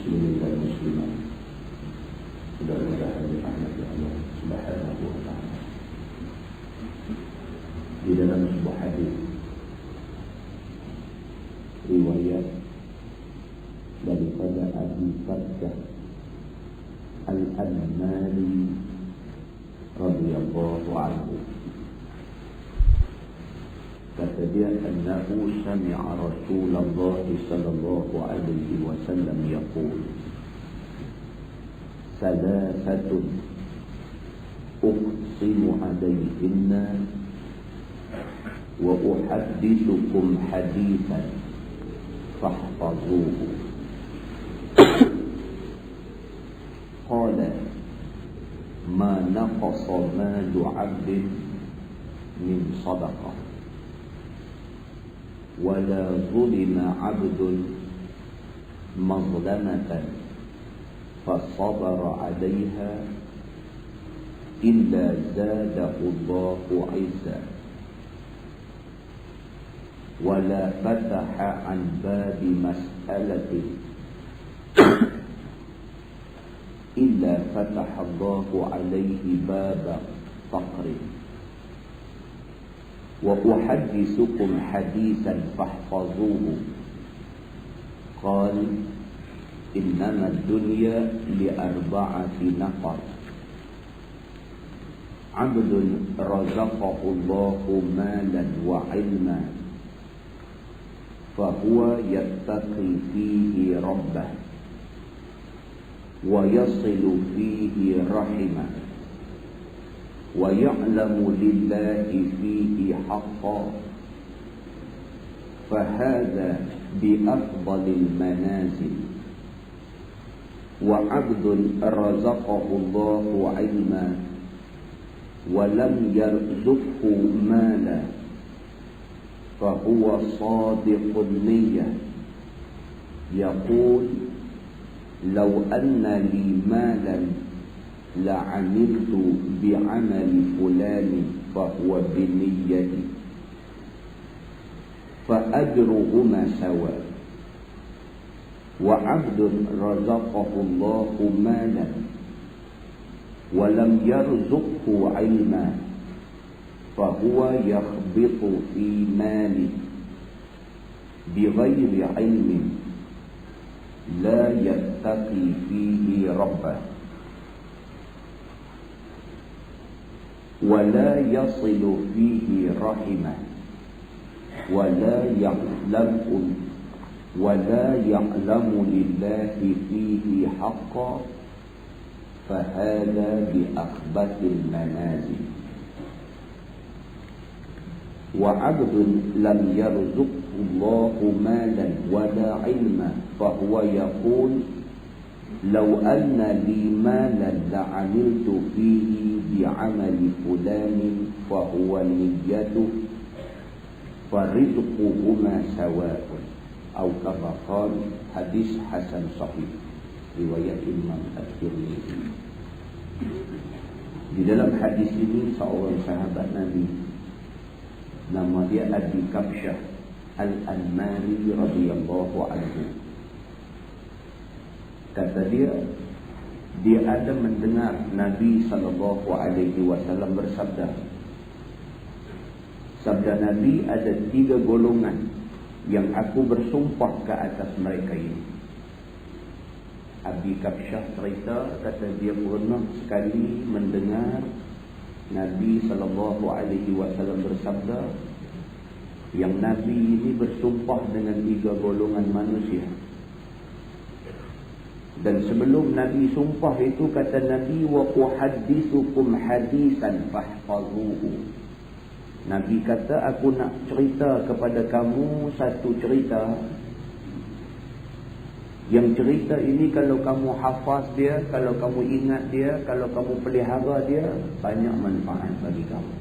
muslimin dan muslimat, mudah-mudahan dirahmati Allah Subhanahu wa ta'ala. Di dalam sebuah hadis riwayat daripada Abi Fatah Al-Anmari radhiyallahu anhu, kata dia, annahu sami'a Rasulullah sallallahu alaihi wasallam yaqul, salasatun uqsimu alaihinna wa uhaddithukum hadithan fahfazuhu. Qala ma naqasa malu 'abdin min sadaqah wa la zulima 'abdun mazlamatan fasabara 'alayha illa zadahu Allahu 'izza wa la fataha 'an babi mas'alatin illa fataha Allahu 'alayhi baba faqrin. Wa uhaddithukum hadithan fahfazuhu. Qala innama ad-dunya li arba'ati nafar. 'Abdun razaqahu Allahu malan wa 'ilman fa huwa yattaqi fihi rabbah wa yasilu fihi rahimah wa ya'lamu lillahi fihi haqqan fa hadha bi afdalil manazil. Wa 'abdun razaqahu Allahu 'ilman wa lam yarzuqhu mala fa huwa sadiqun niyyah yaqul law anna li malan la'amiltu bi'amali fulani fa huwa biniyyati fa ajruhuma sawa. Wa 'abdun razaqahu Allahu malan wa lam yarzuqhu 'ilman fa huwa yakhbitu fi mali bighairi 'ilmin la yattaqi fihi rabbah wa la yasilu fihi rahimah wa la ya'lamu lillahi fihi haqqan fahada bi akhbathil manazil. Wa 'abdun lam yarzuqhu Allahu malan wa la 'ilman fa huwa yaqul law anna li malan la'amiltu fihi bi'amali fulanin fa huwa niyyatuhu fa rizquhuma sawa'un atau kama qala. Hadis hasan sahih riwayat Imam At-Tirmidzi. Di dalam hadis ini seorang sahabat Nabi, nama dia Abi Kabsyah Al-Anmari radhiyallahu anhu, kata dia ada mendengar Nabi sallallahu alaihi wasallam bersabda. Sabda Nabi, ada 3 golongan yang aku bersumpah ke atas mereka ini. Abi Kabsyah cerita, kata dia pernah sekali mendengar Nabi sallallahu alaihi wasallam bersabda, yang Nabi ini bersumpah dengan 3 golongan manusia. Dan sebelum Nabi sumpah itu, kata Nabi, wa uhaddithukum hadisan fahfazuhu. Nabi kata, aku nak cerita kepada kamu satu cerita, yang cerita ini kalau kamu hafaz dia, kalau kamu ingat dia, kalau kamu pelihara dia, banyak manfaat bagi kamu.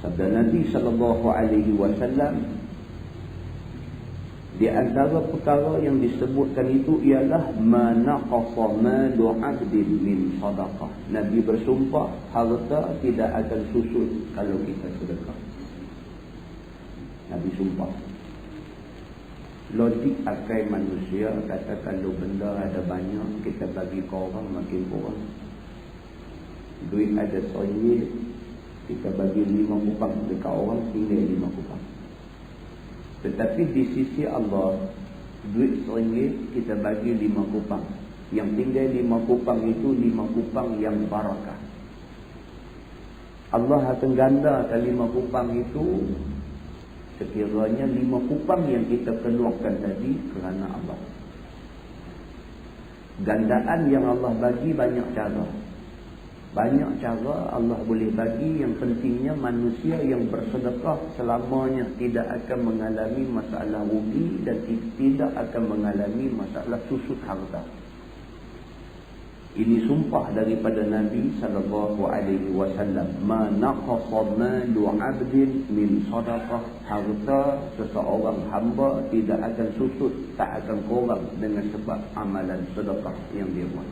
Sabda Nabi sallallahu alaihi wasallam, di antara perkara yang disebutkan itu ialah ma naqasa malu 'abdin min sadaqah. Nabi bersumpah harta tidak akan susut kalau kita sedekah. Nabi sumpah. logik akal manusia kata kalau benda ada banyak, kita bagi ke orang makin kurang. Duit ada RM1, kita bagi 5 kupang dekat orang, tinggal 5 kupang. Tetapi di sisi Allah, duit RM1 kita bagi 5 kupang. Yang tinggal 5 kupang itu 5 kupang yang barakah. Allah akan gandakan 5 kupang itu sekiranya 5 kupang yang kita keluarkan tadi kerana Allah. Gandaan yang Allah bagi banyak cara. Banyak cara Allah boleh bagi. Yang pentingnya manusia yang bersedekah selamanya tidak akan mengalami masalah rugi dan tidak akan mengalami masalah susut harta. Ini sumpah daripada Nabi SAW. Ma naqasa malu 'abdin min sadaqah. Harta seseorang hamba tidak akan susut, tak akan kurang dengan sebab amalan sedekah yang dia buat.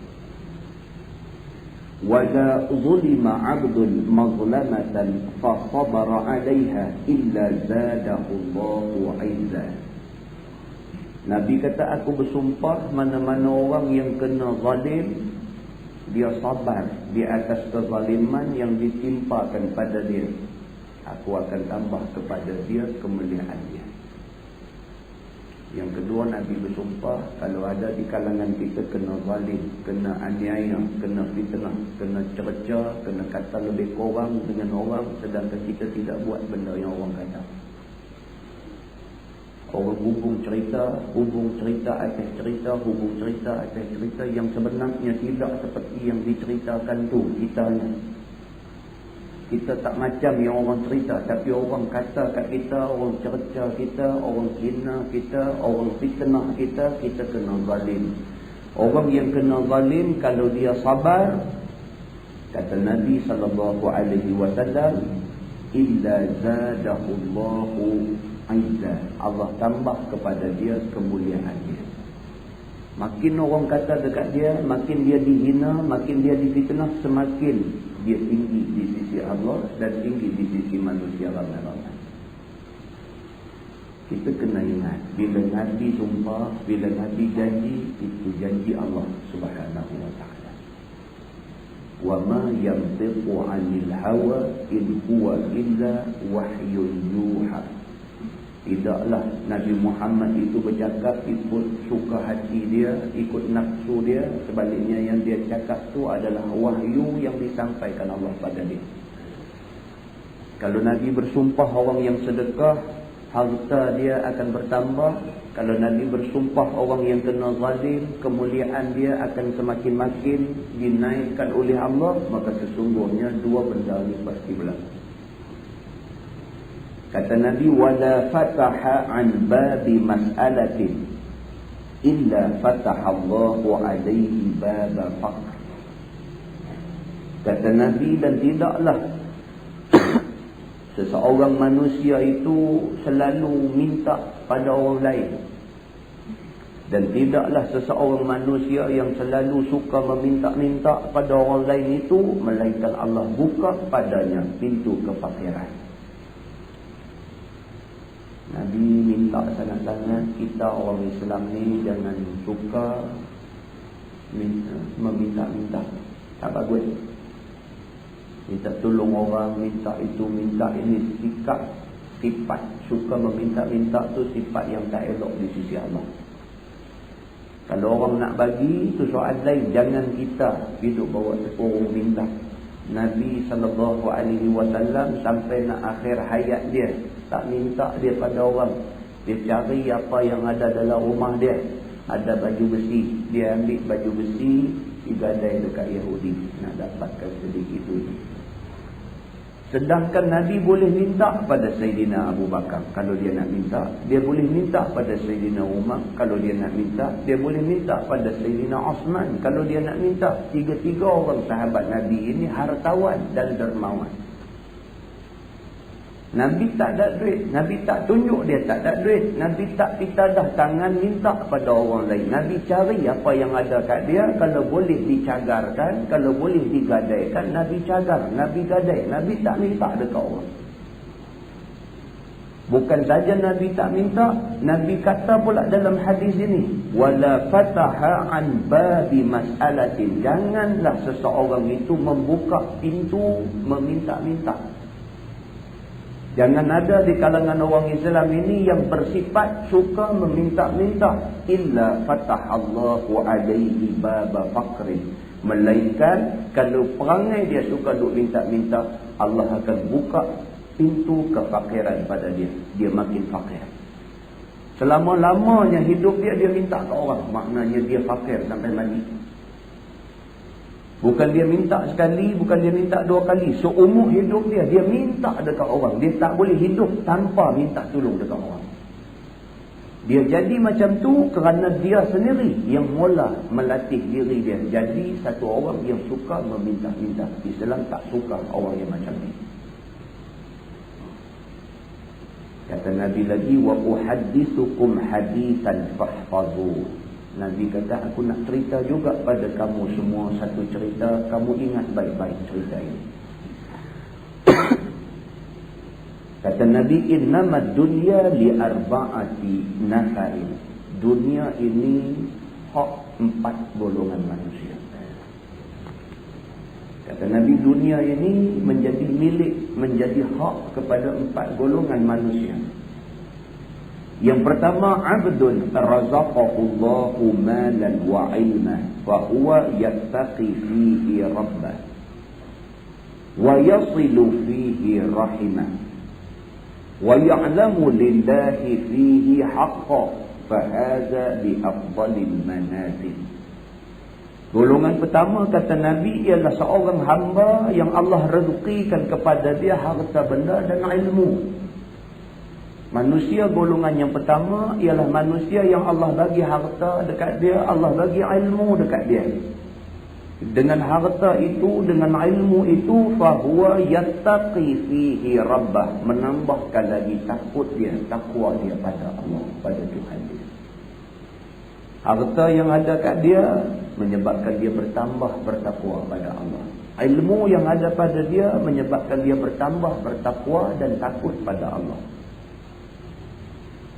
Wa la zulima 'abdun mazlamatan fa sabara 'alayha illa zadahu Allahu 'izza. Nabi kata, aku bersumpah mana-mana orang yang kena zalim, dia sabar di atas kezaliman yang ditimpakan pada dia, aku akan tambah kepada dia kemuliaan dia. Yang kedua, Nabi bersumpah kalau ada di kalangan kita kena zalim, kena aniaya, kena fitnah, kena cerca, kena kata lebih kurang dengan orang, sedangkan kita tidak buat benda yang orang kata. Orang hubung cerita atas cerita, hubung cerita atas cerita yang sebenarnya tidak seperti yang diceritakan tu kitanya. Kita tak macam yang orang cerita, tapi orang kata kat kita, orang cerca kita, orang hina kita, orang fitnah kita, kita kena zalim. Orang yang kena zalim kalau dia sabar, kata Nabi SAW, illa zadahu Allahu 'izza. Allah tambah kepada dia kemuliaan dia. Makin orang kata dekat dia, makin dia dihina, makin dia difitnah, semakin dia tinggi di sisi Allah dan tinggi di sisi manusia ramai-ramai. Kita kena ingat, bila Nabi sumpah, bila Nabi janji, itu janji Allah Subhanahu wa ta'ala. Wa ma yantiqu 'anil hawa in huwa illa wahyun yuha. Tidaklah Nabi Muhammad itu bercakap ikut suka hati dia, ikut nafsu dia. Sebaliknya yang dia cakap tu adalah wahyu yang disampaikan Allah pada dia. Kalau Nabi bersumpah orang yang sedekah, harta dia akan bertambah. Kalau Nabi bersumpah orang yang kena zalim, kemuliaan dia akan semakin-makin dinaikkan oleh Allah. Maka sesungguhnya dua benda ini pasti berlaku. Kata Nabi, wala fataha an babi mas'alatin illa fataha Allahu alaihi baba faqr. Kata Nabi, dan tidaklah seseorang manusia itu selalu minta pada orang lain, dan tidaklah seseorang manusia yang selalu suka meminta-minta pada orang lain itu, melainkan Allah buka padanya pintu kefakiran. Nabi minta sangat-sangat kita orang Islam ni jangan suka meminta-minta. Tak bagus. Minta tolong orang, minta itu, minta ini. Sifat suka meminta-minta tu sifat yang tak elok di sisi Allah. Kalau orang nak bagi, itu soal lain. Jangan kita hidup bawa sekurung minta. Nabi SAW sampai nak akhir hayat dia tak minta dia pada orang. Dia cari apa yang ada dalam rumah dia. Ada baju besi, dia ambil baju besi, digadai dekat Yahudi nak dapatkan sedikit duit. Sedangkan Nabi boleh minta pada Sayyidina Abu Bakar kalau dia nak minta. Dia boleh minta pada Sayyidina Umar kalau dia nak minta. Dia boleh minta pada Sayyidina Osman kalau dia nak minta. Tiga-tiga orang sahabat Nabi ini hartawan dan dermawan. Nabi tak ada duit. Nabi tak tunjuk dia tak ada duit. Nabi tak pitadah tangan minta pada orang lain. Nabi cari apa yang ada kat dia. Kalau boleh dicagarkan, kalau boleh digadaikan, Nabi cagar, Nabi gadai. Nabi tak minta dekat orang. Bukan saja Nabi tak minta, Nabi kata pula dalam hadis ini, wala fataha an babi mas'alatin. Janganlah seseorang itu membuka pintu meminta-minta. Jangan ada di kalangan orang Islam ini yang bersifat suka meminta-minta. Illa fatahallahu alaihi baba faqrin. Melainkan kalau perangai dia suka duk minta-minta, Allah akan buka pintu kefakiran pada dia. Dia makin fakir. Selama-lamanya hidup dia minta ke orang. Maknanya dia fakir sampai mati. Bukan dia minta sekali, bukan dia minta dua kali. Seumur hidup dia minta dekat orang. Dia tak boleh hidup tanpa minta tolong dekat orang. Dia jadi macam tu kerana dia sendiri yang mula melatih diri dia. Jadi satu orang yang suka meminta-minta. Islam tak suka orang yang macam ni. Kata Nabi lagi, wa uhaddithukum hadithan fahfazuh. Nabi kata, aku nak cerita juga pada kamu semua satu cerita. Kamu ingat baik-baik cerita ini. Kata Nabi, innamad dunya li arba'ati nafarin. Dunia ini hak 4 golongan manusia. Kata Nabi, dunia ini menjadi milik, menjadi hak kepada 4 golongan manusia. Yang pertama, abdun razaqahullahu malan wa ilman fa huwa yattaqi fihi rabbah wa yasilu fihi rahimah wa ya'lamu lillahi fihi haqqan fa hadha bi afdalil manazil. Golongan pertama kata Nabi ialah seorang hamba yang Allah rezekikan kepada dia harta benda dan ilmu. Manusia golongan yang pertama ialah manusia yang Allah bagi harta dekat dia, Allah bagi ilmu dekat dia. Dengan harta itu, dengan ilmu itu, fahuwa yattaqi fihi rabbah, menambahkan lagi takut dia, takwa dia pada Allah, pada Tuhan dia. Harta yang ada kat dia menyebabkan dia bertambah bertakwa pada Allah. Ilmu yang ada pada dia menyebabkan dia bertambah bertakwa dan takut pada Allah.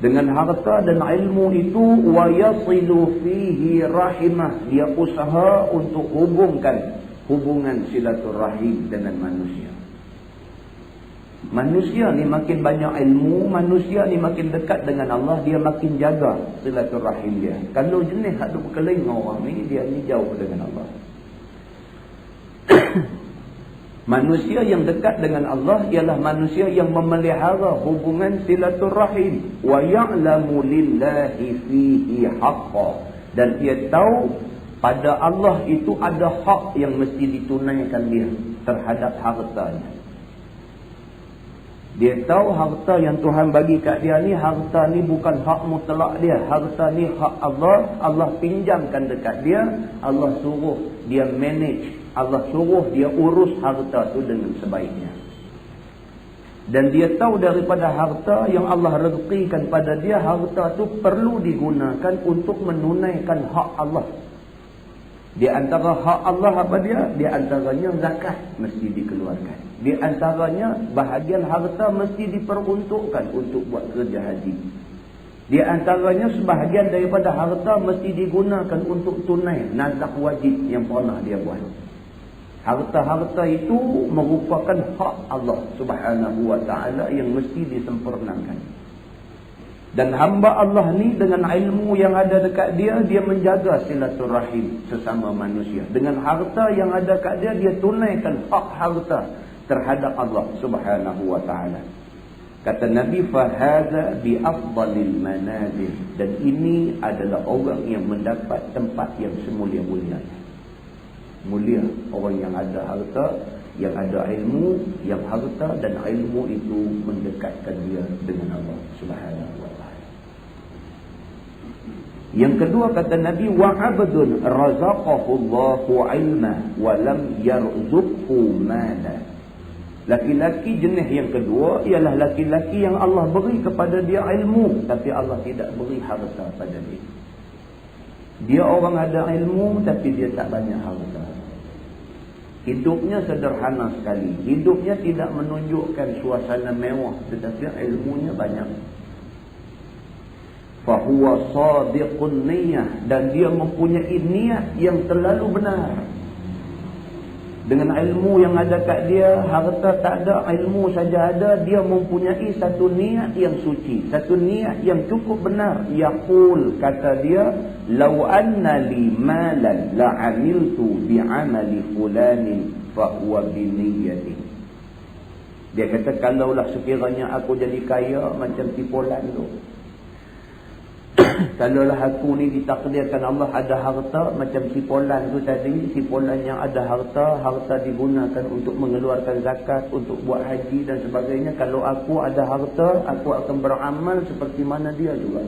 Dengan harta dan ilmu itu, wa yasilu fihi rahimah, dia usaha untuk hubungkan hubungan silaturahim dengan manusia. Manusia ni makin banyak ilmu, manusia ni makin dekat dengan Allah, dia makin jaga silaturahim dia. Kalau jenis hak duk berkeliling orang ni, dia ni jauh dengan Allah. Manusia yang dekat dengan Allah ialah manusia yang memelihara hubungan silaturahim. Wa ya'lamu lillahi fihi haqqan. Dan dia tahu pada Allah itu ada hak yang mesti ditunaikan dia terhadap hartanya. Dia tahu harta yang Tuhan bagi kat dia ni, harta ni bukan hak mutlak dia. Harta ni hak Allah. Allah pinjamkan dekat dia. Allah suruh dia manage. Allah suruh dia urus harta tu dengan sebaiknya. Dan dia tahu daripada harta yang Allah rezekikan pada dia, harta tu perlu digunakan untuk menunaikan hak Allah. Di antara hak Allah apa dia? Di antaranya zakat mesti dikeluarkan. Di antaranya bahagian harta mesti diperuntukkan untuk buat kerja haji. Di antaranya sebahagian daripada harta mesti digunakan untuk tunai nazak wajib yang pernah dia buat. Harta-harta itu merupakan hak Allah Subhanahu wa ta'ala yang mesti disempurnakan. Dan hamba Allah ni dengan ilmu yang ada dekat dia, dia menjaga silaturahim sesama manusia. Dengan harta yang ada dekat dia, dia tunaikan hak harta terhadap Allah Subhanahu wa ta'ala. Kata Nabi, fahadha bi afdalil manazil. Dan ini adalah orang yang mendapat tempat yang semulia-mulianya. Mulia orang yang ada harta, yang ada ilmu, yang harta dan ilmu itu mendekatkan dia dengan Allah Subhanahu wa ta'ala. Yang kedua kata Nabi, wa 'abdun razaqahu Allahu 'ilma wa lam yarzuqhu mala. Laki-laki jenis yang kedua ialah laki-laki yang Allah beri kepada dia ilmu, tapi Allah tidak beri harta pada dia. Dia orang ada ilmu tapi dia tak banyak harta. Hidupnya sederhana sekali. Hidupnya tidak menunjukkan suasana mewah, tetapi ilmunya banyak. Fahuwa sadiqun niyah, dan dia mempunyai niat yang terlalu benar. Dengan ilmu yang ada kat dia, harta tak ada, ilmu saja ada, dia mempunyai satu niat yang suci, satu niat yang cukup benar. Yaqul, kata dia, "Lau anna li malan la 'amiltu bi 'amali fulanin fa huwa bi niyyati." Dia kata, kalaulah sekiranya aku jadi kaya macam si Fulan tu, kalaulah aku ni ditakdirkan Allah ada harta macam si Fulan tu tadi, si Fulan yang ada harta digunakan untuk mengeluarkan zakat, untuk buat haji dan sebagainya. Kalau aku ada harta, aku akan beramal seperti mana dia juga.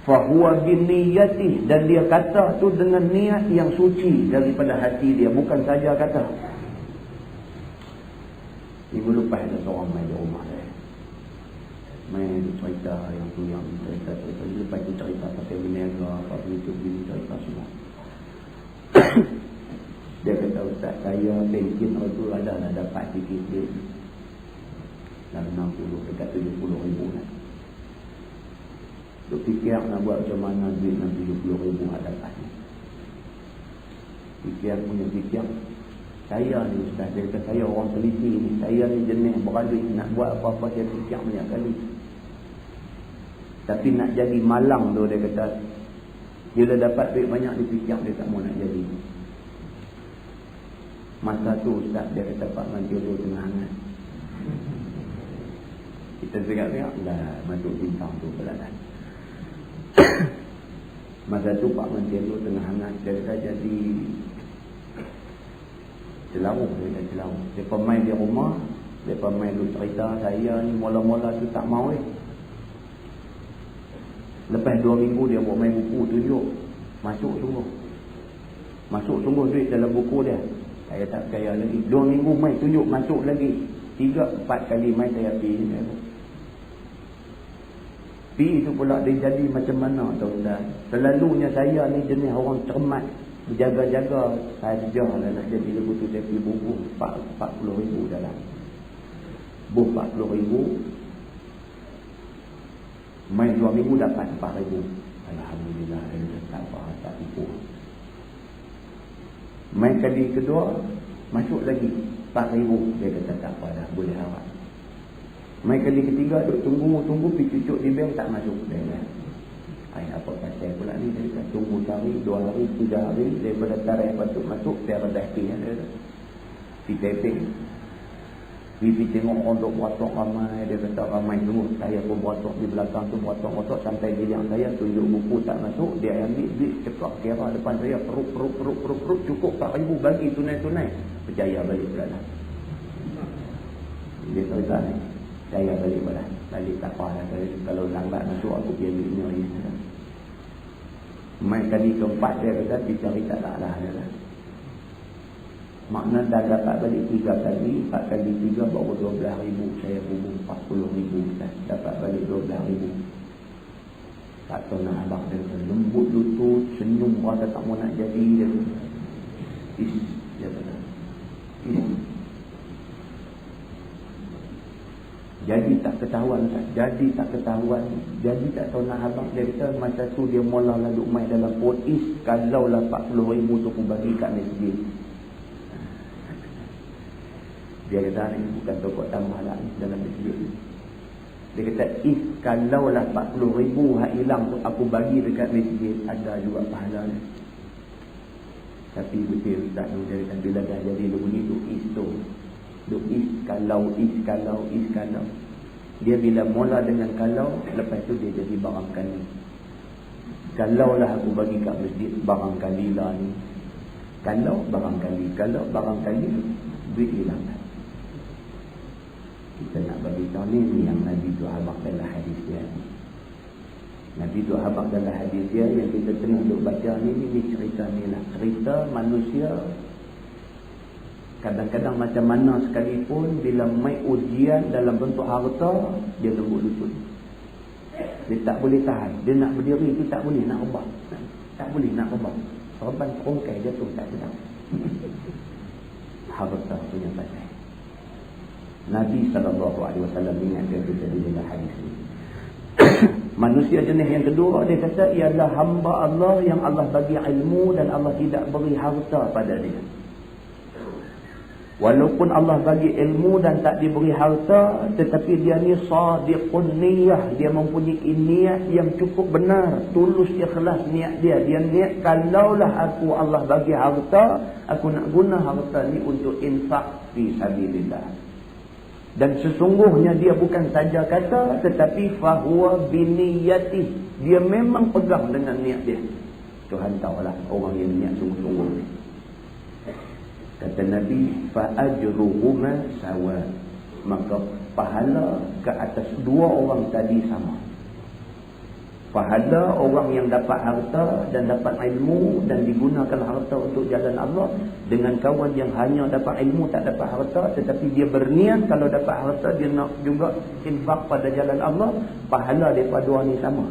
Fahuwa biniyatih, dan dia kata tu dengan niat yang suci daripada hati dia, bukan saja kata. Minggu lepas ada seorang main di rumah saya, main cerita yang tu, yang cerita lepas tu cerita pasal berniaga, apa itu, cerita semua. Dia kata, "Ustaz, saya pension tu ada nak dapat sikit duit dalam 60 dekat 70 ribu lah. Duk fikir nak buat macam mana duit 70 ribu nak dapat ni. Punya fikir. Saya ni Ustaz, dia kata, saya orang teliti ni, saya ni jenis beraduit, nak buat apa-apa saya fikir banyak kali. Tapi nak jadi malang tu," dia kata, dia dah dapat duit banyak, dia fikir dia tak mau nak jadi. Masa tu Ustaz, dia kata, "Pak Mantiro tengah hangat." Kita tengok-tengok dah masuk bintang tu pelan. Masa tu Pak Mantiro tengah hangat, dia kata, jadi celarung. Dia pemain di rumah, dia pemain lu cerita, saya ni mula-mula tu tak mau Lepas 2 minggu dia buat main buku tunjuk, masuk sungguh duit dalam buku dia. Saya tak percaya lagi. 2 minggu main tunjuk, masuk lagi. 3-4 kali main saya pergi. Pergi tu pula dia jadi macam mana tuan-tuan. Selalunya saya ni jenis orang cermat, berjaga-jaga saja lah nak jadi lepas tu saya pergi buku 40 ribu dalam. Buku 40 ribu. Main 2 minggu dapat 4 ribu. Alhamdulillah, tak apa, tak tipu. Main kali kedua, masuk lagi 4 ribu. Dia kata tak apa dah, boleh harap. Main kali ketiga, duk tunggu, pergi cucuk di bank tak masuk. Dia kata, apa pasal pula ni? Dia kata, tunggu sehari, 2 hari, 3 hari, daripada tarikh patut masuk, saya redah pergi. Dia kata, pergi taping. Pergi tengok orang duk beratok ramai. Dia kata ramai semua. Saya pun beratok di belakang tu, beratok sampai bilang saya tunjuk buku tak masuk. Dia ambil duit cepat kira depan saya, peruk, cukup 4 ribu, bagi tunai. Percaya balik pula lah. Dia cerita ni, percaya balik pula. Balik tak apa lah. Kalau lambat masuk aku pergi ambil ni. Main kali keempat dia kata, dicari tak lah. Dia kata, makna dah dapat balik 3 kali, 4 kali 3 baru 12 ribu. Saya hubung 40 ribu. Dapat balik 12 ribu. Tak tahu nak abang dia. Lembut lutut, senyum rasa tak mau nak jadi. Dia kata. Jadi tak ketahuan. Jadi tak tahu nak abang. Dia kata masa tu dia mula duk main dalam potis. Kalau lah 40 ribu tu aku bagi kat masjid. Dia kata ni bukan tokok tambah lah dalam masjid ni. Dia kata kalau lah 40 ribu hak hilang tu aku bagi dekat masjid, ada juga pahala ni. Tapi betul tak tahu. Dia kata bila dah jadi begini duk kalau. Dia bila mula dengan kalau, lepas tu dia jadi barangkali. Kalau lah aku bagi kat masjid, barangkali lah ni. Kalau barangkali duit hilang. Kita nak bagi tahu ni yang Nabi tu habaq dalam hadis dia. Nabi tu habaq dalam hadis dia yang kita tengah duk baca ni cerita ni lah. Cerita manusia kadang-kadang macam mana sekalipun bila mai ujian dalam bentuk harta, dia lembut lutut. Dia tak boleh tahan. Dia nak berdiri tu tak boleh nak rebah. Tak boleh nak rebah. Serban terungkai jatuh tak sedap. Harta punya pasal. Nabi SAW ingatkan kita di dalam hadis ini. Manusia jenis yang kedua, dia kata ialah hamba Allah yang Allah bagi ilmu dan Allah tidak beri harta pada dia. Walaupun Allah bagi ilmu dan tak diberi harta, tetapi dia ni sadiqun niyah, dia mempunyai niat yang cukup benar, tulus ikhlas niat dia. Dia niat, kalaulah aku Allah bagi harta, aku nak guna harta ni untuk infak fi sabilillah. Dan sesungguhnya dia bukan saja kata, tetapi fahuwa biniyatih, dia memang pegang dengan niat dia. Tuhan tahulah orang yang niat sungguh-sungguh ni. Kata Nabi, fa'ajruhuma sawa, maka pahala ke atas dua orang tadi sama. Pahala orang yang dapat harta dan dapat ilmu dan digunakan harta untuk jalan Allah, dengan kawan yang hanya dapat ilmu tak dapat harta, tetapi dia berniat kalau dapat harta dia nak juga infak pada jalan Allah, pahala daripada dua ni sama.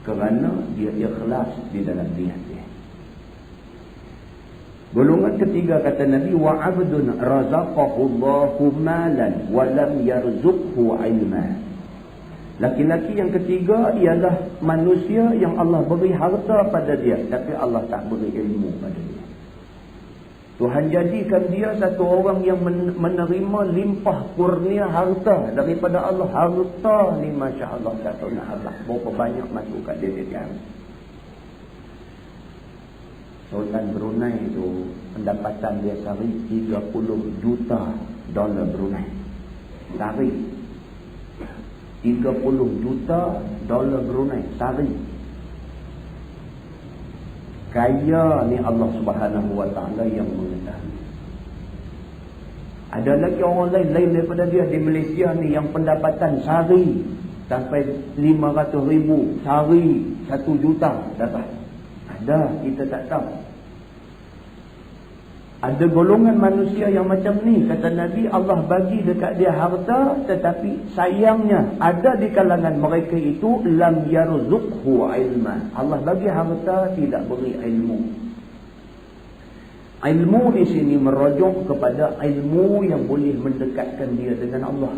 Kerana dia ikhlas di dalam niat dia. Golongan ketiga kata Nabi, wa 'abdun razaqahu Allahu malan wa lam yarzuqhu 'ilman. Laki-laki yang ketiga ialah manusia yang Allah beri harta pada dia, tapi Allah tak beri ilmu pada dia. Tuhan jadikan dia satu orang yang menerima limpah kurnia harta daripada Allah. Harta ni Masya Allah, tak tahu nak Allah berapa banyak masuk kat dia sekarang. Sultan Brunei itu pendapatan dia sehari 30 juta dolar Brunei. Sehari 30 juta dolar Brunei sehari. Kaya ni Allah Subhanahu Wa Taala yang mengetahui. Ada lagi orang lain daripada dia di Malaysia ni yang pendapatan sehari sampai 500,000, sehari 1 juta dapat. Ada, kita tak tahu. Ada golongan manusia yang macam ni, kata Nabi, Allah bagi dekat dia harta, tetapi sayangnya ada di kalangan mereka itu lam yarzuqhu ilman. Allah bagi harta, tidak beri ilmu. Ilmu di sini merujuk kepada ilmu yang boleh mendekatkan dia dengan Allah.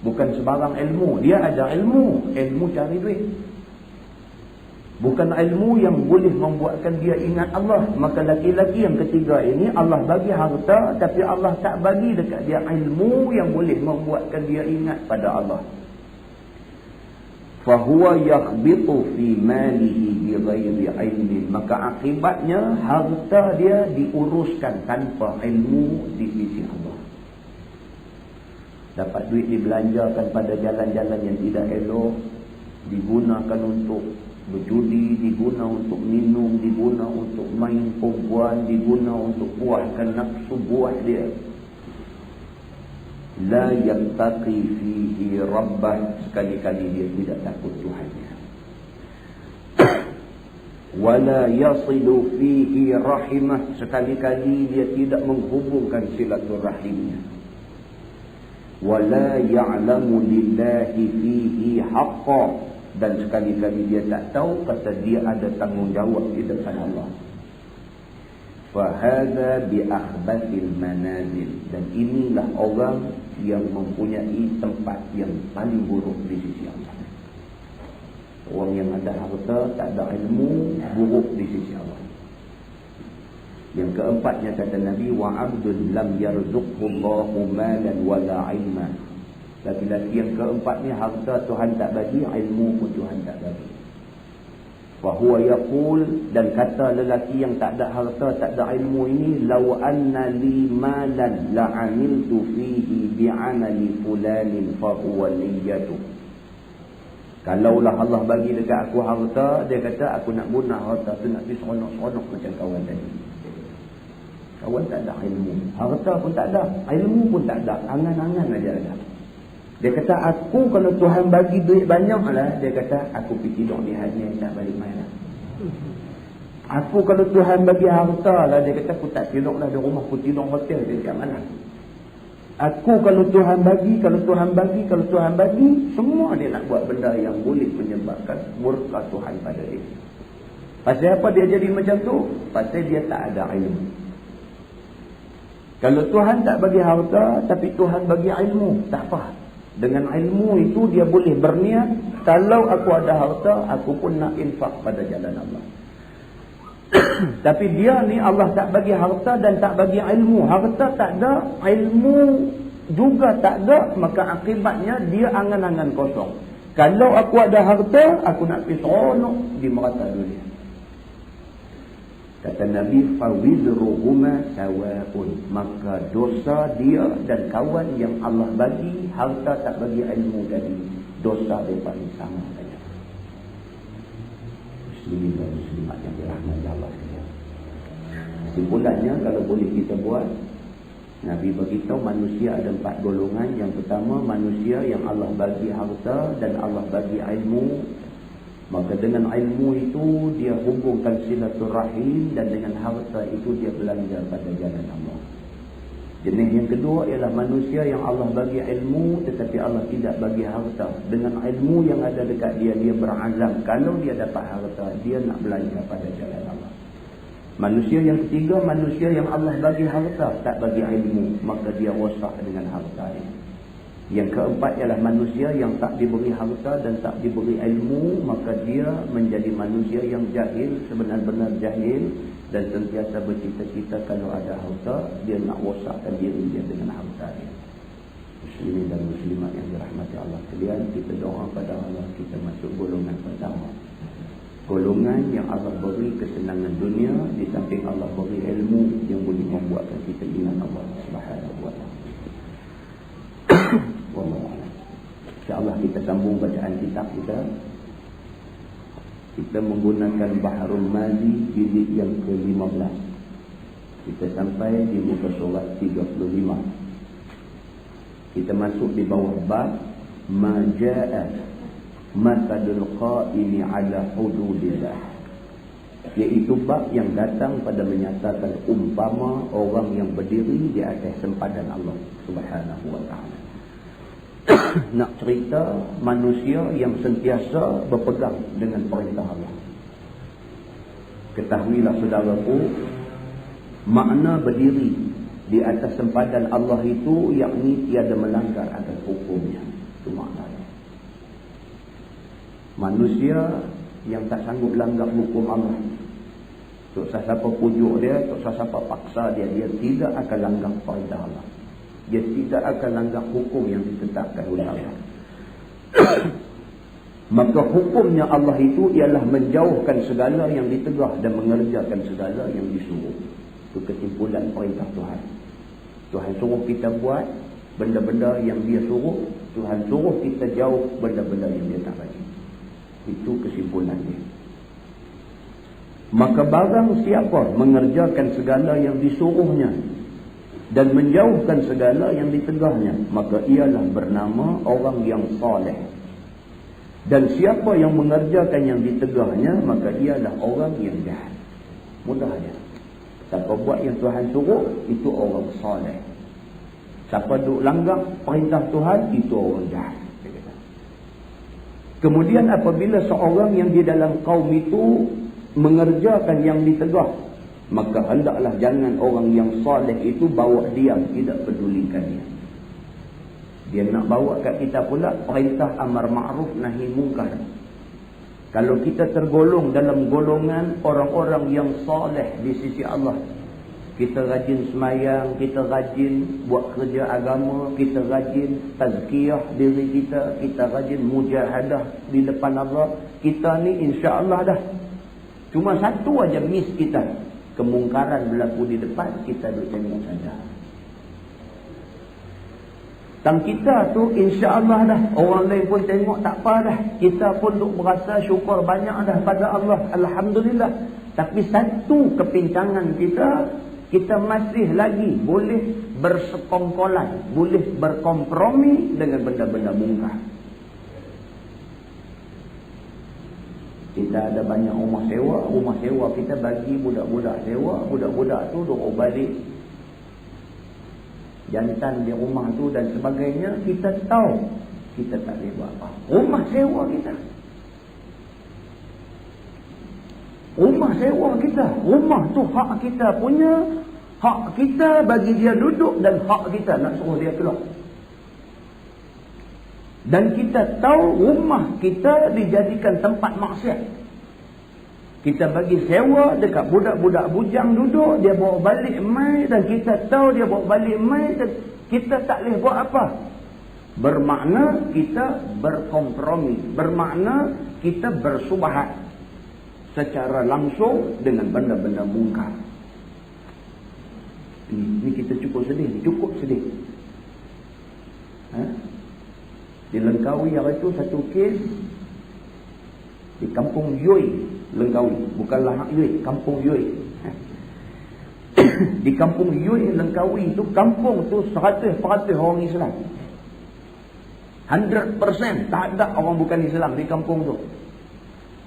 Bukan sebarang ilmu. Dia ada ilmu cari duit. Bukan ilmu yang boleh membuatkan dia ingat Allah. Maka laki-laki yang ketiga ini, Allah bagi harta, tapi Allah tak bagi dekat dia ilmu yang boleh membuatkan dia ingat pada Allah. Fahuwa yakhbitu fi malihi bighairi ilmin. Maka akibatnya harta dia diuruskan tanpa ilmu di sisi Allah. Dapat duit dibelanjakan pada jalan-jalan yang tidak elok, digunakan untuk berjudi, diguna untuk minum, diguna untuk main perempuan, diguna untuk puaskan nafsu buah dia. La yattaqi fihi rabbah, sekali-kali dia tidak takut Tuhannya. Wala yasilu fihi rahimah, sekali-kali dia tidak menghubungkan silaturahimnya. Wala ya'lamu lillahi fihi haqqa, dan sekali-kali dia tak tahu kata dia ada tanggungjawab di depan Allah. Fahadha bi akhbathil manazil, dan inilah orang yang mempunyai tempat yang paling buruk di sisi Allah. Orang yang ada harta tak ada ilmu, buruk di sisi Allah. Yang keempatnya kata Nabi, wa 'abdun lam yarzuqhu Allahu malan wala 'ilman. Laki-laki yang keempat ni harta Tuhan tak bagi, ilmu pun Tuhan tak bagi. Wa huwa yaqul, dan kata lelaki yang tak ada harta, tak ada ilmu ini, law anna li malan la 'amiltu fihi bi'amali fulanin fa huwa niyyatu. Kalaulah Allah bagi dekat aku harta, dia kata aku nak guna harta tu nak pergi seronok-seronok macam kawan tadi. Kawan tak ada ilmu, harta pun tak ada, ilmu pun tak ada, angan-angan aja ada. Dia kata, aku kalau Tuhan bagi duit banyak lah, dia kata, aku pergi tidur ni hanya tak balik main lah. Aku kalau Tuhan bagi harta lah, dia kata, aku tak tidur lah di rumah, aku tidur hotel, dia kat mana. Aku kalau Tuhan bagi, semua dia nak buat benda yang boleh menyebabkan murka Tuhan pada dia. Pasal apa dia jadi macam tu? Pasal dia tak ada ilmu. Kalau Tuhan tak bagi harta, tapi Tuhan bagi ilmu, tak apa. Dengan ilmu itu dia boleh berniat, kalau aku ada harta, aku pun nak infak pada jalan Allah. Tapi dia ni Allah tak bagi harta dan tak bagi ilmu. Harta tak ada, ilmu juga tak ada, maka akibatnya dia angan-angan kosong. Kalau aku ada harta, aku nak pergi seronok di merata dunia. Kata Nabi, fawizruhuma sawa'un, maka dosa dia dan kawan yang Allah bagi harta tak bagi ilmu tadi, dosa dia paling sama saja. Muslimin dan muslimat yang dirahmati Allah sekalian. Kesimpulannya, kalau boleh kita buat, Nabi beritahu manusia ada 4 golongan. Yang pertama, manusia yang Allah bagi harta dan Allah bagi ilmu. Maka dengan ilmu itu dia hubungkan silaturahim, dan dengan harta itu dia belanja pada jalan Allah. Jenis yang kedua ialah manusia yang Allah bagi ilmu tetapi Allah tidak bagi harta. Dengan ilmu yang ada dekat dia, dia berazam kalau dia dapat harta, dia nak belanja pada jalan Allah. Manusia yang ketiga, manusia yang Allah bagi harta tak bagi ilmu, maka dia rosak dengan harta dia. Yang keempat ialah manusia yang tak diberi harta dan tak diberi ilmu, maka dia menjadi manusia yang jahil, sebenar-benar jahil, dan sentiasa bercita-cita kalau ada harta, dia nak rosakkan diri dia dengan harta dia. Muslimin dan muslimat yang dirahmati Allah sekalian, kita doa pada Allah, kita masuk golongan pertama. Golongan yang Allah beri kesenangan dunia, di samping Allah beri ilmu yang boleh membuatkan kita ingat Allah Subhanahu wa ta'ala. InsyaAllah kita sambung bacaan kitab kita. Kita menggunakan Baharul Mazi jilid yang ke-15. Kita sampai di muka surat 35. Kita masuk di bawah bab Maja'a Matadul Qa'imi ala hududillah, iaitu bab yang datang pada menyatakan umpama orang yang berdiri di atas sempadan Allah Subhanahu wa ta'ala. Nak cerita manusia yang sentiasa berpegang dengan perintah Allah. Ketahuilah saudaraku, makna berdiri di atas sempadan Allah itu yakni tiada melanggar atas hukumnya. Itu maknanya. Manusia yang tak sanggup langgar hukum Allah, tak usah siapa pujuk dia, tak usah siapa paksa dia, dia tidak akan langgar perintah Allah. Dia tidak akan langgar hukum yang ditetapkan oleh Allah. Maka hukumnya Allah itu ialah menjauhkan segala yang ditegah dan mengerjakan segala yang disuruh. Itu kesimpulan perintah Tuhan. Tuhan suruh kita buat benda-benda yang dia suruh, Tuhan suruh kita jauh benda-benda yang dia tak bagi. Itu kesimpulannya. Maka barang siapa mengerjakan segala yang disuruhnya dan menjauhkan segala yang ditegahnya, maka ialah bernama orang yang saleh. Dan siapa yang mengerjakan yang ditegahnya, maka ialah orang yang jahat. Mudah aja. Siapa buat yang Tuhan suruh, itu orang saleh. Siapa duk langgar perintah Tuhan, itu orang jahat. Kemudian apabila seorang yang di dalam kaum itu mengerjakan yang ditegah, maka hendaklah jangan orang yang saleh itu bawa diam, tidak pedulikan dia. Dia nak bawa kat kita pula perintah amar ma'ruf nahi mungkar. Kalau kita tergolong dalam golongan orang-orang yang saleh di sisi Allah, kita rajin semayang, kita rajin buat kerja agama, kita rajin tazkiyah diri kita, kita rajin mujahadah di depan Allah, kita ni insya-Allah dah. Cuma satu aja miss kita, kemungkaran berlaku di depan, kita duk tengok saja. Tang kita tu insya-Allah dah, orang lain pun tengok tak apa dah, kita pun duk berasa syukur banyak dah pada Allah, alhamdulillah. Tapi satu kepincangan kita masih lagi boleh bersekongkolan, boleh berkompromi dengan benda-benda mungkar. Kita ada banyak rumah sewa kita bagi budak-budak sewa, budak-budak tu duk balik jantan di rumah tu dan sebagainya, kita tahu kita tak boleh buat apa. Rumah sewa kita. Rumah tu hak kita punya. Hak kita bagi dia duduk dan hak kita nak suruh dia keluar. Dan kita tahu rumah kita dijadikan tempat maksiat. Kita bagi sewa dekat budak-budak bujang duduk, dia bawa balik mai dan kita tahu dia bawa balik mai dan kita tak boleh buat apa. Bermakna kita berkompromi, bermakna kita bersubahat secara langsung dengan benda-benda mungkar. Ini kita cukup sedih. Di Langkawi hari itu satu kes di kampung Yui, Langkawi, bukan Lahak Yui, kampung Yui. Di kampung Yui Langkawi itu, kampung tu 100% orang Islam. 100% tak ada orang bukan Islam di kampung tu.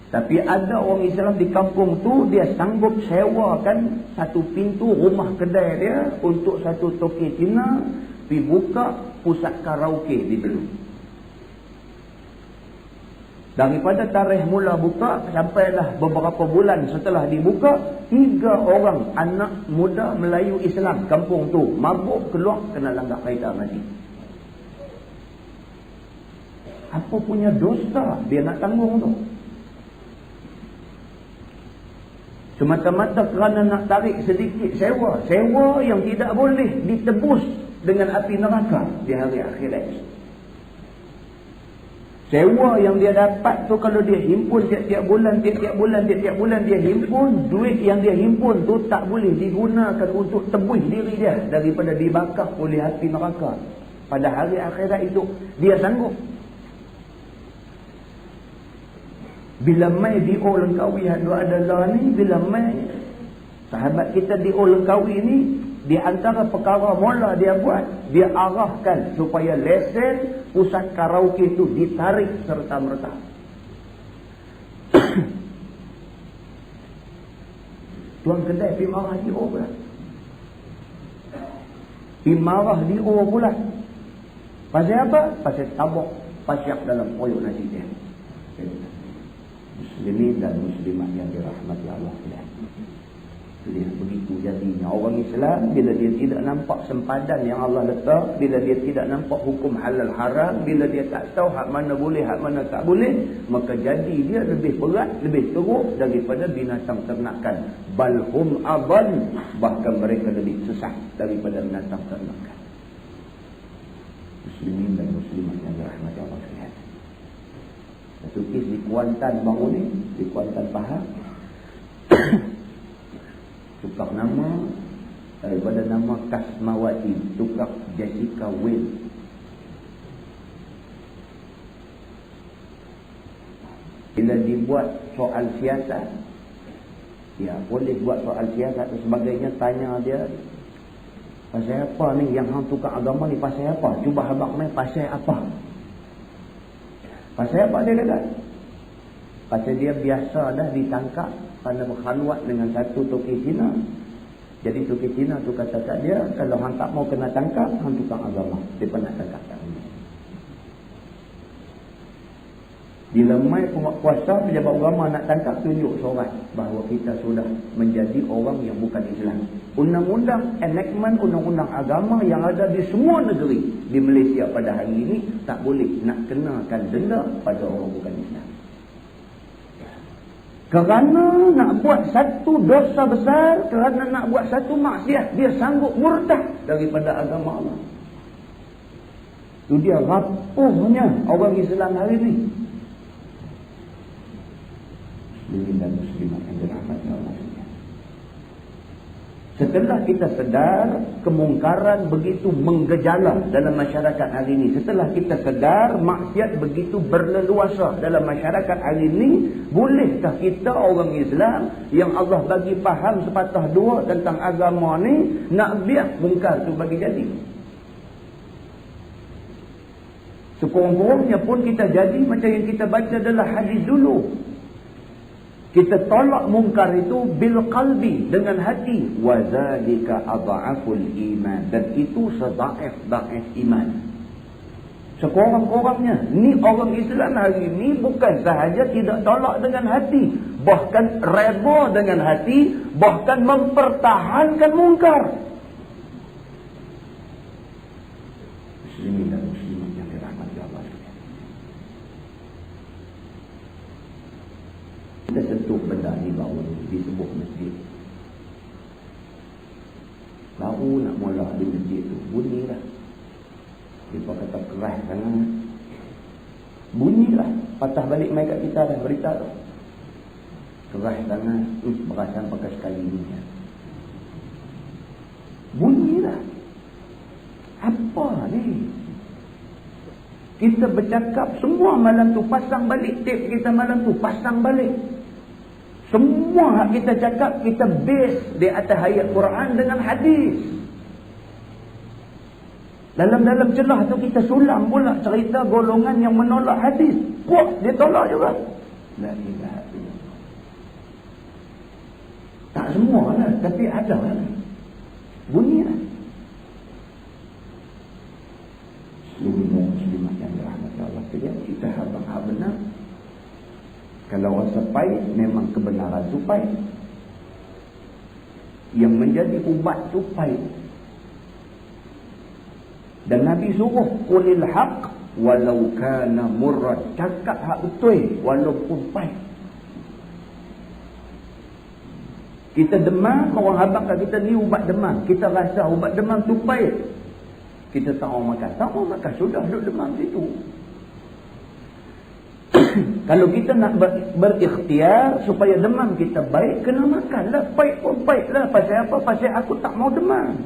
Tapi ada orang Islam di kampung tu, dia sanggup sewakan satu pintu rumah kedai dia untuk satu toke Cina pergi buka pusat karaoke di situ. Daripada tarikh mula buka sampailah beberapa bulan setelah dibuka, 3 orang anak muda Melayu Islam kampung tu mabuk keluar kena langgar kereta mati. Apa punya dosa dia nak tanggung tu? Semata-mata kerana nak tarik sedikit sewa. Sewa yang tidak boleh ditebus dengan api neraka di hari akhirat. Sewa yang dia dapat tu kalau dia himpun tiap-tiap bulan dia himpun, duit yang dia himpun tu tak boleh digunakan untuk tebus diri dia daripada dibakar oleh api neraka. Pada hari akhirat itu dia sanggup. Bila mai di Langkawi adalah ni, bila mai sahabat kita di Langkawi ni, di antara perkara mula dia buat, dia arahkan supaya lesen pusat karaoke itu ditarik serta-merta. Tuan kedai pergi marah di O pula. Pergi marah di O pula. Pasal apa? Pasal tabuk pasyak dalam koyok nasi dia. Muslimin dan muslimat yang dirahmati Allah sekalian. Lihat begitu jadinya orang Islam bila dia tidak nampak sempadan yang Allah letak, bila dia tidak nampak hukum halal haram, bila dia tak tahu hak mana boleh, hak mana tak boleh, maka jadi dia lebih berat, lebih teruk daripada binatang ternakan. Balhum aban, bahkan mereka lebih sesat daripada binatang ternakan. Muslimin dan muslimat yang dirahmati Allah sekalian. Satu kes di Kuantan baru ni, di Kuantan Pahang. Tukar nama daripada nama Kasmawati, tukar Jessica Will. Bila dibuat soal siasat, ya boleh buat soal siasat dan sebagainya, tanya dia, pasal apa ni yang hang tukar agama ni, pasal apa? Cuba habaq main pasal apa? Pasal apa dia kata? Pasal dia biasa dah ditangkap kerana berkhaluat dengan satu toki Cina. Jadi toki Cina tu kata kat dia, kalau hang tak mau kena tangkap, hang tukar agama. Dia pernah tangkap kat dia. Bila mai penguasa pejabat agama nak tangkap, tunjuk surat bahawa kita sudah menjadi orang yang bukan Islam. Undang-undang enactment undang-undang agama yang ada di semua negeri di Malaysia pada hari ini tak boleh nak kenakan denda pada orang bukan Islam. Kerana nak buat satu dosa besar, kerana nak buat satu maksiat, dia sanggup murtad daripada agama Allah. Itu dia rapuhnya orang Islam hari ini. Muslimin dan muslimat yang dirahmati Allah. Setelah kita sedar kemungkaran begitu menggejala dalam masyarakat hari ini, setelah kita sedar maksiat begitu berleluasa dalam masyarakat hari ini, bolehkah kita orang Islam yang Allah bagi faham sepatah dua tentang agama ni nak biar mungkar tu bagi jadi? Sekurang-kurangnya pun kita jadi macam yang kita baca adalah hadis dulu. Kita tolak mungkar itu bil qalbi, dengan hati. Wa zalika adha'aful iman, dan itu sedaif-daif iman. Sekurang-kurangnya, ni orang Islam hari ini bukan sahaja tidak tolak dengan hati, bahkan reda dengan hati, bahkan mempertahankan mungkar. Muslimin dan muslimat yang dirahmati Allah. Kita sentuh benda ni baru di sebuah masjid. Baru nak mula di masjid tu, bunyilah. Dia kata keras sangat. Bunyilah. Patah balik mic kat kita dah berita tu. Keras sangat. Berasan pakai sekali ni. Bunyilah. Apa ni? Kita bercakap semua malam tu. Pasang balik tape kita malam tu. Pasang balik. Semua hak kita cakap, kita base di atas ayat Quran dengan hadis. Dalam celah tu kita sulam pula cerita golongan yang menolak hadis. Puak, dia tolak juga. La ilaha illallah. Tak semua lah, tapi ada lah. Bunyi lah. Muslimin muslimat yang dirahmati Allah sekalian, kita harap benar. Kalau rasa pahit, memang kebenaran tu pahit. Yang menjadi ubat tu pahit. Dan Nabi suruh qulil haq walau kana murrad. Cakap hak betul walaupun pahit. Kita demam, orang habaq kat kita ni ubat demam. Kita rasa ubat demam tu pahit. Kita tak mau makan. Tak mau makan, sudah duduk demam situ. Kalau kita nak berikhtiar supaya demam kita baik, kena makanlah. Pahit pun pahitlah. Pasal apa? Pasal aku tak mau demam.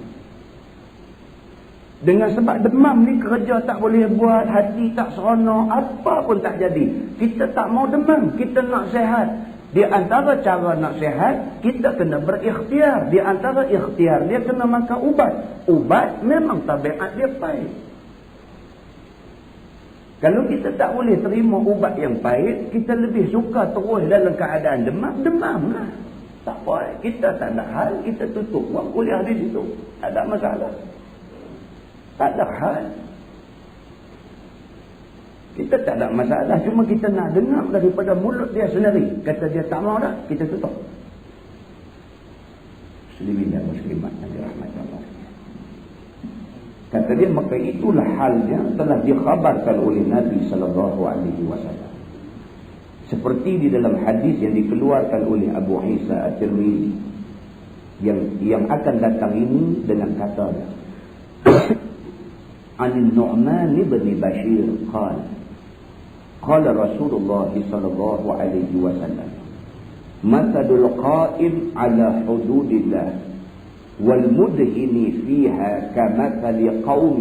Dengan sebab demam ni kerja tak boleh buat, hati tak seronok, apa pun tak jadi. Kita tak mau demam, kita nak sihat. Di antara cara nak sihat, kita kena berikhtiar. Di antara ikhtiar dia kena makan ubat. Ubat memang tabiat dia pahit. Kalau kita tak boleh terima ubat yang pahit, kita lebih suka terus dalam keadaan demam, demamlah. Tak apa, kita tak ada hal, kita tutup buat kuliah di situ. Tak ada masalah. Tak ada hal. Kita tak ada masalah. Cuma kita nak dengar daripada mulut dia sendiri. Kata dia tak mau dah, kita tutup. Muslimin dan muslimat yang dirahmati Allah. Kata dia, maka itulah halnya telah dikhabarkan oleh Nabi SAW. Seperti di dalam hadis yang dikeluarkan oleh Abu Isa At-Tirmidzi. Yang akan datang ini dengan kata عن النعمان بن بشير قال رسول الله صلى الله عليه وسلم مثل القائم على حدود الله والمدهن فيها كمثل قوم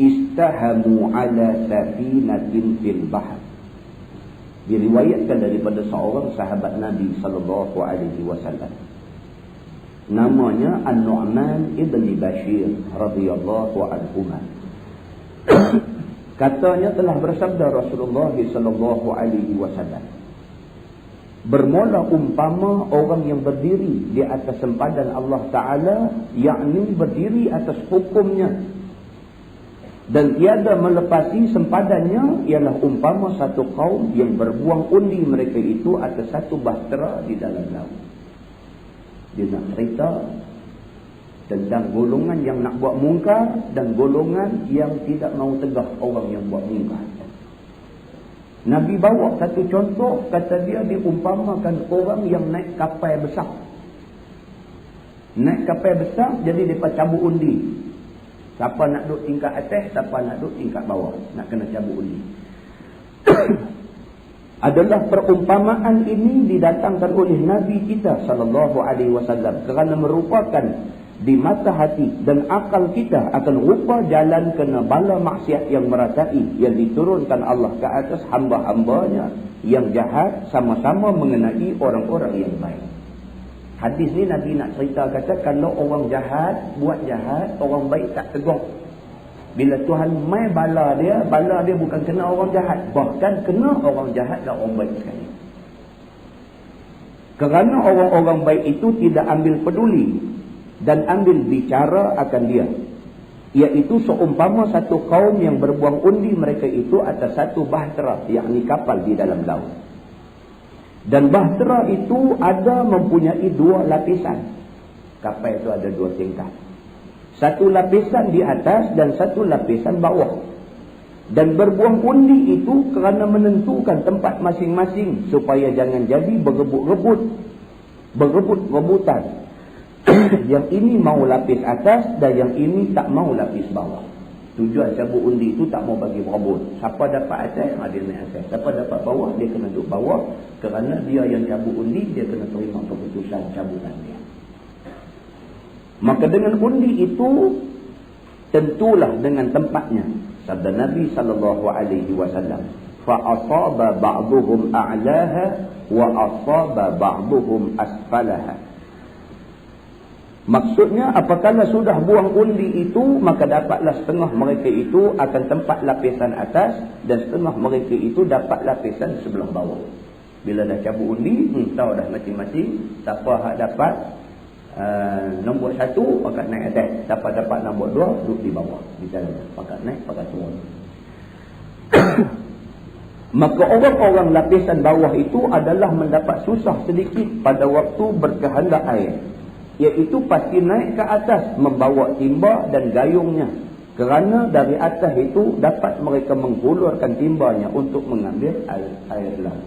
استهموا على سفينة في البحر. Diriwayatkan daripada seorang sahabat Nabi sallallahu alaihi wasallam. Namanya An-Nu'man ibn Bashir radhiyallahu anhu. Katanya telah bersabda Rasulullah sallallahu alaihi wasallam, bermula umpama orang yang berdiri di atas sempadan Allah Ta'ala, yakni berdiri atas hukumnya, dan tiada melepasi sempadannya, ialah umpama satu kaum yang berbuang undi mereka itu atas satu bahtera di dalam laut. Dia nak cerita tentang golongan yang nak buat mungkar dan golongan yang tidak mahu tegah orang yang buat mungkar. Nabi bawa satu contoh, kata dia diumpamakan orang yang naik kapal besar. Naik kapal besar, jadi mereka cabut undi. Siapa nak duduk tingkat atas, siapa nak duduk tingkat bawah, nak kena cabut undi. Adalah perumpamaan ini didatangkan oleh Nabi kita sallallahu alaihi wasallam kerana merupakan di mata hati dan akal kita akan rupa jalan kena bala maksiat yang meratai yang diturunkan Allah ke atas hamba-hambanya yang jahat sama-sama mengenai orang-orang yang baik. Hadis ni Nabi nak cerita kata kalau orang jahat buat jahat, orang baik tak tegur. Bila Tuhan mai bala dia bukan kena orang jahat, bahkan kena orang jahat dan orang baik sekali. Kerana orang-orang baik itu tidak ambil peduli dan ambil bicara akan dia. Iaitu seumpama satu kaum yang berbuang undi mereka itu atas satu bahtera, yakni kapal di dalam laut. Dan bahtera itu ada mempunyai dua lapisan. Kapal itu ada dua tingkat. Satu lapisan di atas dan satu lapisan bawah. Dan berbuang undi itu kerana menentukan tempat masing-masing supaya jangan jadi berebut-rebutan. Yang ini mau lapis atas dan yang ini tak mau lapis bawah. Tujuan cabut undi itu tak mau bagi berebut. Siapa dapat atas, dia naik atas. Siapa dapat bawah, dia kena duduk bawah. Kerana dia yang cabut undi, dia kena terima keputusan cabutan dia. Maka dengan undi itu tentulah dengan tempatnya. Sabda Nabi SAW, fa asaba ba'duhum a'laha wa asaba ba'duhum asfalaha. Maksudnya apabila sudah buang undi itu, maka dapatlah setengah mereka itu akan tempat lapisan atas dan setengah mereka itu dapat lapisan sebelah bawah. Bila dah cabut undi, tahu dah masing-masing siapa hak dapat nombor 1 pakat naik atas, dapat nombor 2 duduk di bawah. Misalnya pakat naik, pakat turun. Maka orang-orang lapisan bawah itu adalah mendapat susah sedikit pada waktu berkehendak air. Iaitu pasti naik ke atas membawa timba dan gayungnya. Kerana dari atas itu dapat mereka menghulurkan timbanya untuk mengambil air laut.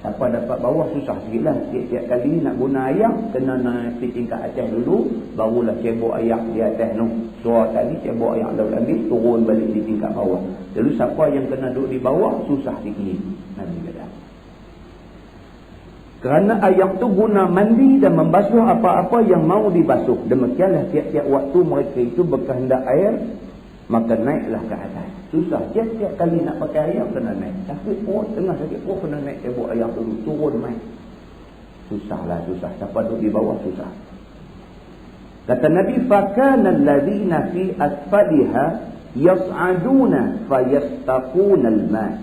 Siapa dapat bawah susah sikit lah. Tiap-tiap kali nak guna ayak, kena naik di tingkat atas dulu, barulah cebok ayak di atas tu. Suara tadi cebok ayak dah ambil, turun balik di tingkat bawah. Lalu siapa yang kena duduk di bawah, susah sikit. Nabi kata. Kerana ayak tu guna mandi dan membasuh apa-apa yang mau dibasuh. Demikianlah tiap-tiap waktu mereka itu berkehendak air, maka naiklah ke atas. Susah. Tiap-tiap kali nak pakai air kena naik. Sakit perut, tengah sakit perut kena naik cebok air dulu. Turun main. Susahlah, susah. Siapa duduk di bawah, susah. Kata Nabi, فَكَانَ الَّذِينَ فِي أَسْفَلِهَا يَصْعَدُونَ فَيَسْتَقُونَ الْمَاءِ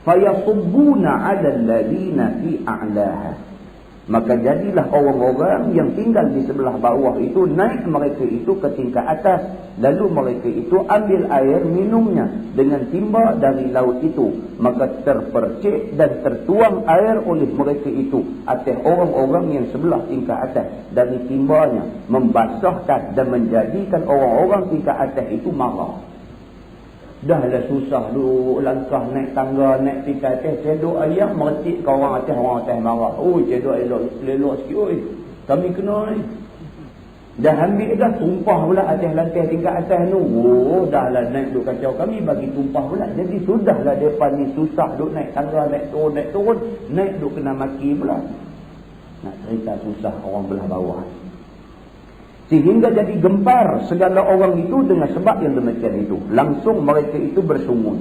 فَيَصُبُّونَ عَلَى الَّذِينَ فِي أَعْلَاهَا. Maka jadilah orang-orang yang tinggal di sebelah bawah itu, naik mereka itu ke tingkat atas. Lalu mereka itu ambil air minumnya dengan timba dari laut itu. Maka terpercik dan tertuang air oleh mereka itu atas orang-orang yang sebelah tingkat atas. Dari timbanya membasahkan dan menjadikan orang-orang tingkat atas itu marah. Dah lah susah duk langkah naik tangga, naik tingkat atas, cedok ayak meretik ke orang atas marah. Oh, cedok elok sikit, oi. Kami kena ni. Dah ambil dah, tumpah pula atas lantai tingkat atas tu. Oh, dah lah naik duk kacau kami, bagi tumpah pula. Jadi sudahlah depan ni susah duk naik tangga, naik turun, naik duk kena maki pula. Nak cerita susah orang belah bawah. Sehingga jadi gempar segala orang itu dengan sebab yang demikian itu. Langsung mereka itu bersungut.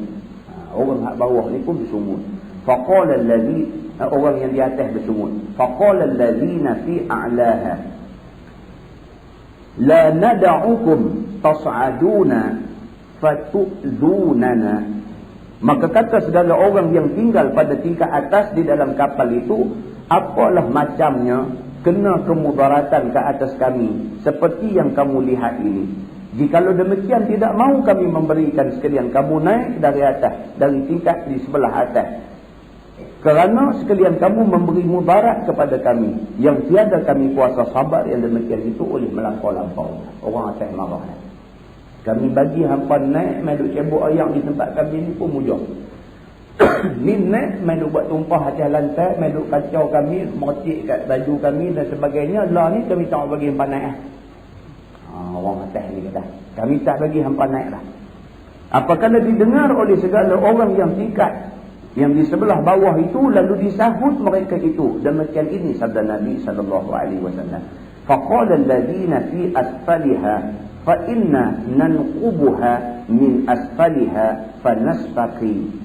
Orang hak bawah ni pun bersungut. Faqala allazi, orang yang di atas bersungut. Faqala allazina fi a'laha la nad'ukum tas'aduna fatu'dunana. Maka kata segala orang yang tinggal pada tingkat atas di dalam kapal itu, apalah macamnya kena kemudaratan ke atas kami seperti yang kamu lihat ini. Jikalau demikian tidak mau kami memberikan sekalian kamu naik dari atas, dari tingkat di sebelah atas. Kerana sekalian kamu memberi mudarat kepada kami yang tiada kami kuasa sabar yang demikian itu oleh melampau-lampau. Orang atas marah. Kami bagi hampa naik, main duk cebok ayam di tempat kami ni pun mujur. Ni naik, main duk buat tumpah atas lantai, main duk kacau kami, motik kat baju kami dan sebagainya. Lah ni kami tak bagi hampa naik. Orang atas ni kata, kami tak bagi hampa naik lah. Apakala didengar oleh segala orang yang tingkat, yang di sebelah bawah itu, lalu disahut mereka itu. Demikian ini sabda Nabi SAW. Faqala alladhina fi asfaliha fa inna nanqubuha min asfaliha fanastaqi.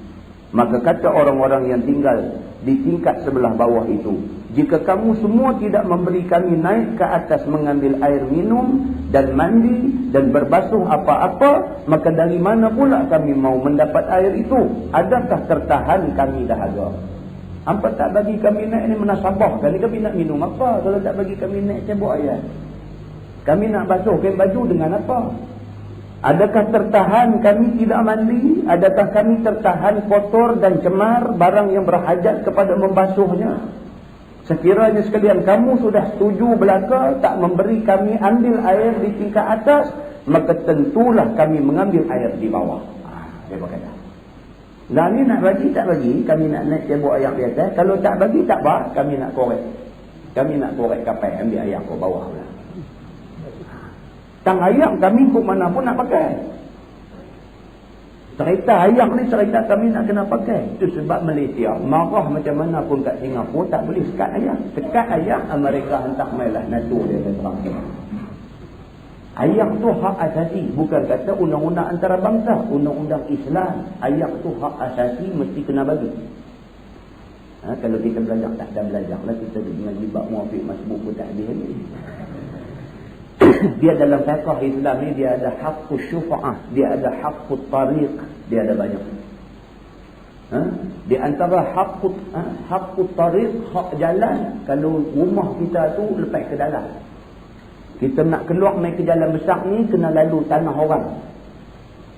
Maka kata orang-orang yang tinggal di tingkat sebelah bawah itu, jika kamu semua tidak memberi kami naik ke atas mengambil air minum dan mandi dan berbasuh apa-apa, maka dari mana pula kami mau mendapat air itu? Adakah tertahan kami dahaga? Hampa tak bagi kami naik ni menasabah. Kali kami nak minum apa kalau tak bagi kami naik cebok air? Kami nak basuh kain baju dengan apa? Adakah tertahan kami tidak mandi? Adakah kami tertahan kotor dan cemar barang yang berhajat kepada membasuhnya? Sekiranya sekalian kamu sudah setuju belaka tak memberi kami ambil air di tingkat atas, maka tentulah kami mengambil air di bawah. Dia berkata. Lah ni nak bagi tak bagi, kami nak naik tembok air di atas. Kalau tak bagi tak apa, kami nak korek. Kami nak korek kapal ambil air ke bawah pula. Tang ayam kami ke mana pun nak pakai. Cerita ayam ni cerita kami nak kena pakai. Itu sebab Malaysia marah macam mana pun kat Singapura tak boleh sekat ayam. Sekat ayam Amerika hantar mailah NATO dia terang. Ayam tu hak asasi, bukan kata undang-undang antarabangsa, undang-undang Islam. Ayam tu hak asasi mesti kena bagi. Kalau kita belajar tak ada belajarlah kita dengan libat muafiq masbuk pun tak habis lagi. Dia dalam fiqh Islam ni dia ada haqqus syufa'ah, dia ada haqqut tariq, dia ada banyak. Di antara haqqut tariq, hak jalan, kalau rumah kita tu lepas ke dalam. Kita nak keluar main ke jalan besar ni kena lalu tanah orang.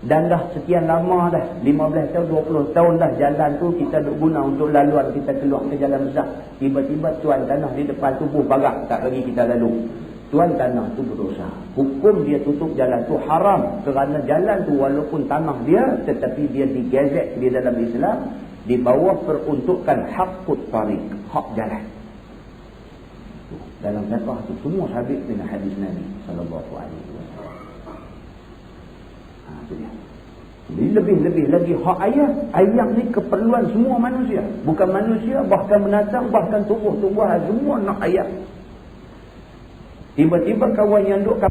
Dan dah sekian lama dah, 15 tahun, 20 tahun dah jalan tu kita duk guna untuk laluan kita keluar ke jalan besar. Tiba-tiba tuan tanah di depan tubuh barak tak bagi kita lalu. Tuan tanah tu berdosa. Hukum dia tutup jalan tu haram. Kerana jalan tu walaupun tanah dia, tetapi dia digazet di dalam Islam di bawah peruntukan haqqut tariq, hak jalan. Dalam fiqh tu semua sabit dengan hadis Nabi sallallahu alaihi wasallam. Itu dia. Jadi lebih-lebih lagi hak ayam. Ayam ni keperluan semua manusia. Bukan manusia, bahkan binatang, bahkan tumbuh-tumbuhan semua nak ayam. Tiba-tiba kawan yang duk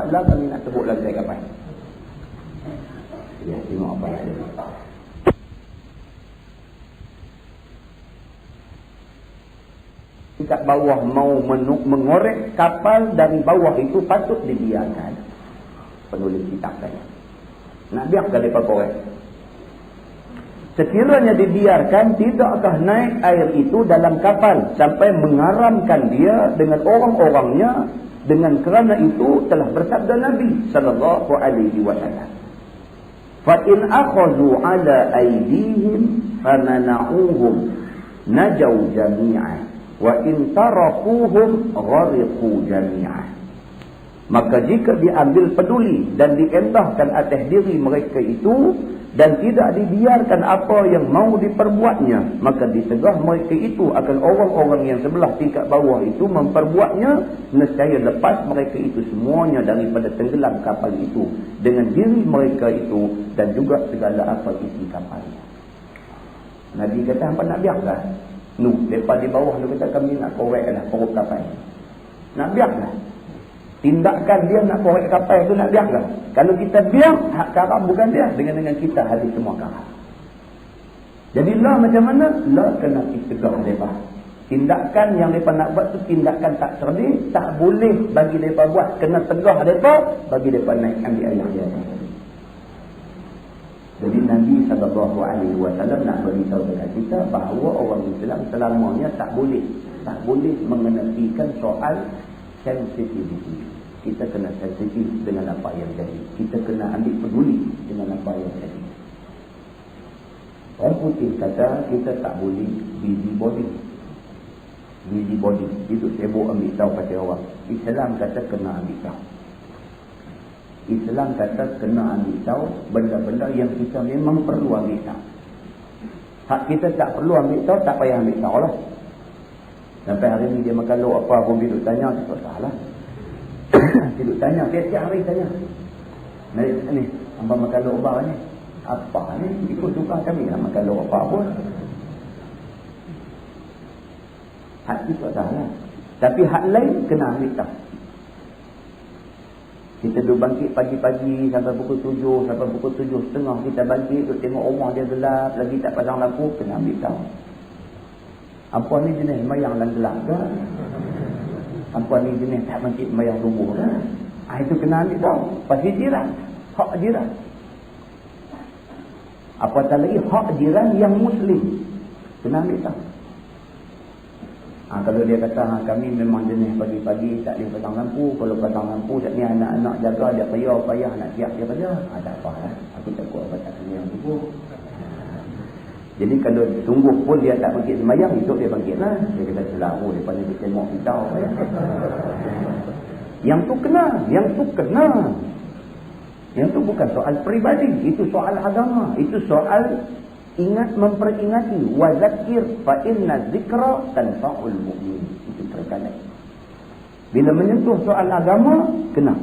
lah kami nak tebuk lantai kapal. Ya, tengok apa lagi. Kat bawah mau mengorek kapal dari bawah itu patut dibiarkan. Penulis kitab saya. Nak biarkan mereka korek. Sekiranya dibiarkan, tidakkah naik air itu dalam kapal sampai mengaramkan dia dengan orang-orangnya? Dengan kerana itu telah bersabda Nabi sallallahu alaihi wasallam, fa in akhadhu ala aydihim famana'uhum najaw jami'an wa in tarakuhum ghariqu jami'an. Maka jika diambil peduli dan diendahkan atas diri mereka itu dan tidak dibiarkan apa yang mau diperbuatnya, maka disegah mereka itu akan orang-orang yang sebelah tingkat bawah itu memperbuatnya, nescaya lepas mereka itu semuanya daripada tenggelam kapal itu dengan diri mereka itu dan juga segala apa isi kapalnya. Nabi kata, hampa nak biarkan? Lepas di bawah tu kata, kami nak koreklah perut kapal. Nak biarkan? Tindakan dia nak korek kapal tu nak biarkan. Kalau kita biar, hak karam bukan dia. Dengan kita habis semua karam. Jadi lah macam mana? Lah kena istegah mereka. Tindakan yang mereka nak buat tu tindakan tak cerdik. Tak boleh bagi mereka buat. Kena tegah mereka. Bagi mereka naik ambil ayah dia. Jadi Nabi SAW nak beritahu dekat kita bahawa orang Islam selamanya tak boleh mengenapikan soal sensitivity. Kita kena sensitif dengan apa yang jadi. Kita kena ambil peduli dengan apa yang jadi. Orang putih kata kita tak boleh busybody. Itu sibuk ambil tahu pasal orang. Islam kata kena ambil tahu. Islam kata kena ambil tahu benda-benda yang kita memang perlu ambil tahu. Hak kita tak perlu ambil tahu, tak payah ambil tahu lah. Sampai hari ni dia makan lok apa pun duduk tanya, tak salah. Duduk tanya, tiap-tiap hari tanya. Ni, hamba makan lok apa ni? Apa ni? Ikut tukang kami lah makan lok apa pun. Hak itu tak salah. Tapi hak lain kena ambil tahu. Kita duduk bangkit pagi-pagi sampai pukul 7, sampai pukul 7.30 kita bangkit, duduk tengok rumah dia gelap, lagi tak pasang lampu, kena ambil tahu. Apa ni jenis mayang dan gelap ke? Apa ni jenis tak bangkit mayang lumbuh ke? Itu kena ambil tahu. Pasti jiran, hak jiran. Apatah lagi hak jiran yang Muslim, kena ambil tahu. Kalau dia kata kami memang jenis pagi-pagi tak boleh pasang lampu. Kalau pasang lampu tak ni anak-anak jaga dia payah nak siap dia kerja. Tak apa lah. Aku takut apa tak kena yang subuh. Jadi kalau sungguh pun dia tak bangkit sembahyang, esok dia bangkit lah. Dia kata selalu dia pandai dia tengok kita. Yang tu kena. Yang tu bukan soal peribadi. Itu soal agama. Itu soal ingat memperingati. Wa zakir fa inna zikra tanfa'ul mu'min. Itu perkara. Bila menyentuh soal agama, kena.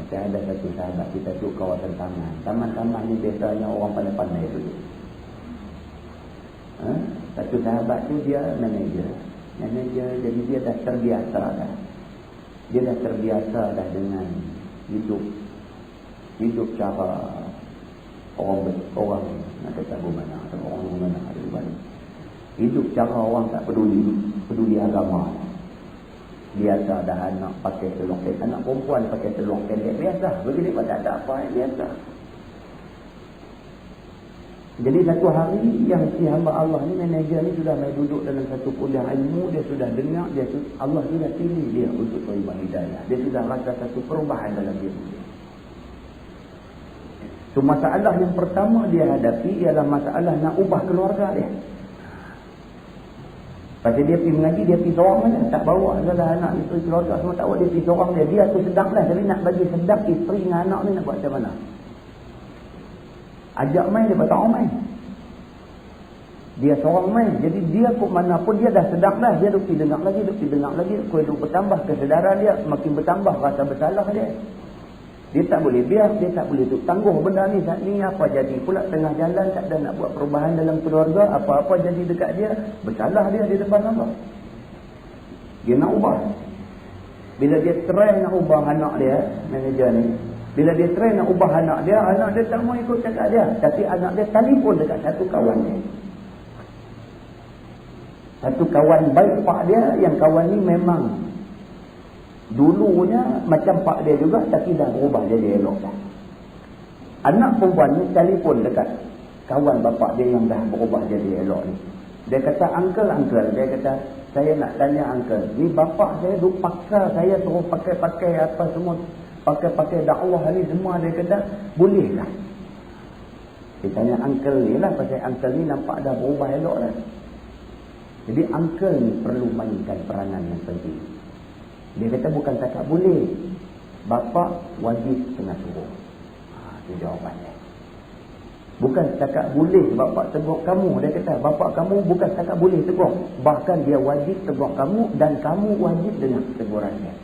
Macam ada satu sahabat kita duduk kawasan taman. Taman-taman ni biasanya orang pandai-pandai duduk. Satu sahabat tu dia manager, jadi dia dah terbiasa dah. Dia dah terbiasa dah dengan hidup cara orang nak kata mana atau orang mana ada di mana. Hidup cara orang tak peduli agama. Biasa dah anak pakai telur pendek, anak perempuan pakai telur pendek biasa. Begini pun tak ada apa, biasa. Jadi satu hari yang si hamba Allah ni, manager ni sudah main duduk dalam satu kuliah ilmu, dia sudah dengar, Allah sudah pilih dia untuk terima hidayah. Dia sudah rasa satu perubahan dalam diri dia. So, masalah yang pertama dia hadapi ialah masalah nak ubah keluarga dia. Pasal dia pergi mengaji, dia pergi seorang saja. Tak bawa adalah anak, isteri, keluarga semua tak bawa, dia pergi seorang dia. Dia tu sedap lah. Tapi nak bagi sedap isteri dengan anak ni nak buat macam mana? Ajak main, dia tak main. Dia seorang main. Jadi dia kok mana pun dia dah sedap lah. Dia duk pergi dengar lagi. Kau duk bertambah kesedaran dia. Makin bertambah rasa bersalah dia. Dia tak boleh biar, dia tak boleh tangguh benda ni. Saat ni apa jadi pula tengah jalan tak ada nak buat perubahan dalam keluarga, apa-apa jadi dekat dia, bersalah dia di depan Allah. Dia nak ubah. Bila dia try nak ubah anak dia, manager ni, bila dia try nak ubah anak dia tak mau ikut cakap dia. Tapi anak dia telefon dekat satu kawan dia. Satu kawan baik pak dia, yang kawan ni memang dulunya macam pak dia juga, tapi dah berubah jadi elok dah. Anak perempuan ni telefon dekat kawan bapak dia yang dah berubah jadi elok ni. Dia kata, uncle. Dia kata, saya nak tanya uncle, ni bapak saya duk paksa saya suruh pakai apa semua, pakai dakwah ni semua. Dia kata, boleh lah. Dia tanya uncle ni lah, pasal uncle ni nampak dah berubah elok dah. Jadi uncle ni perlu mainkan peranan yang penting. Dia kata bukan cakap boleh, bapa wajib kena suruh. Itu jawapannya. Bukan cakap boleh bapa tegur kamu. Dia kata bapa kamu bukan cakap boleh tegur, bahkan dia wajib tegur kamu dan kamu wajib dengan tegurannya.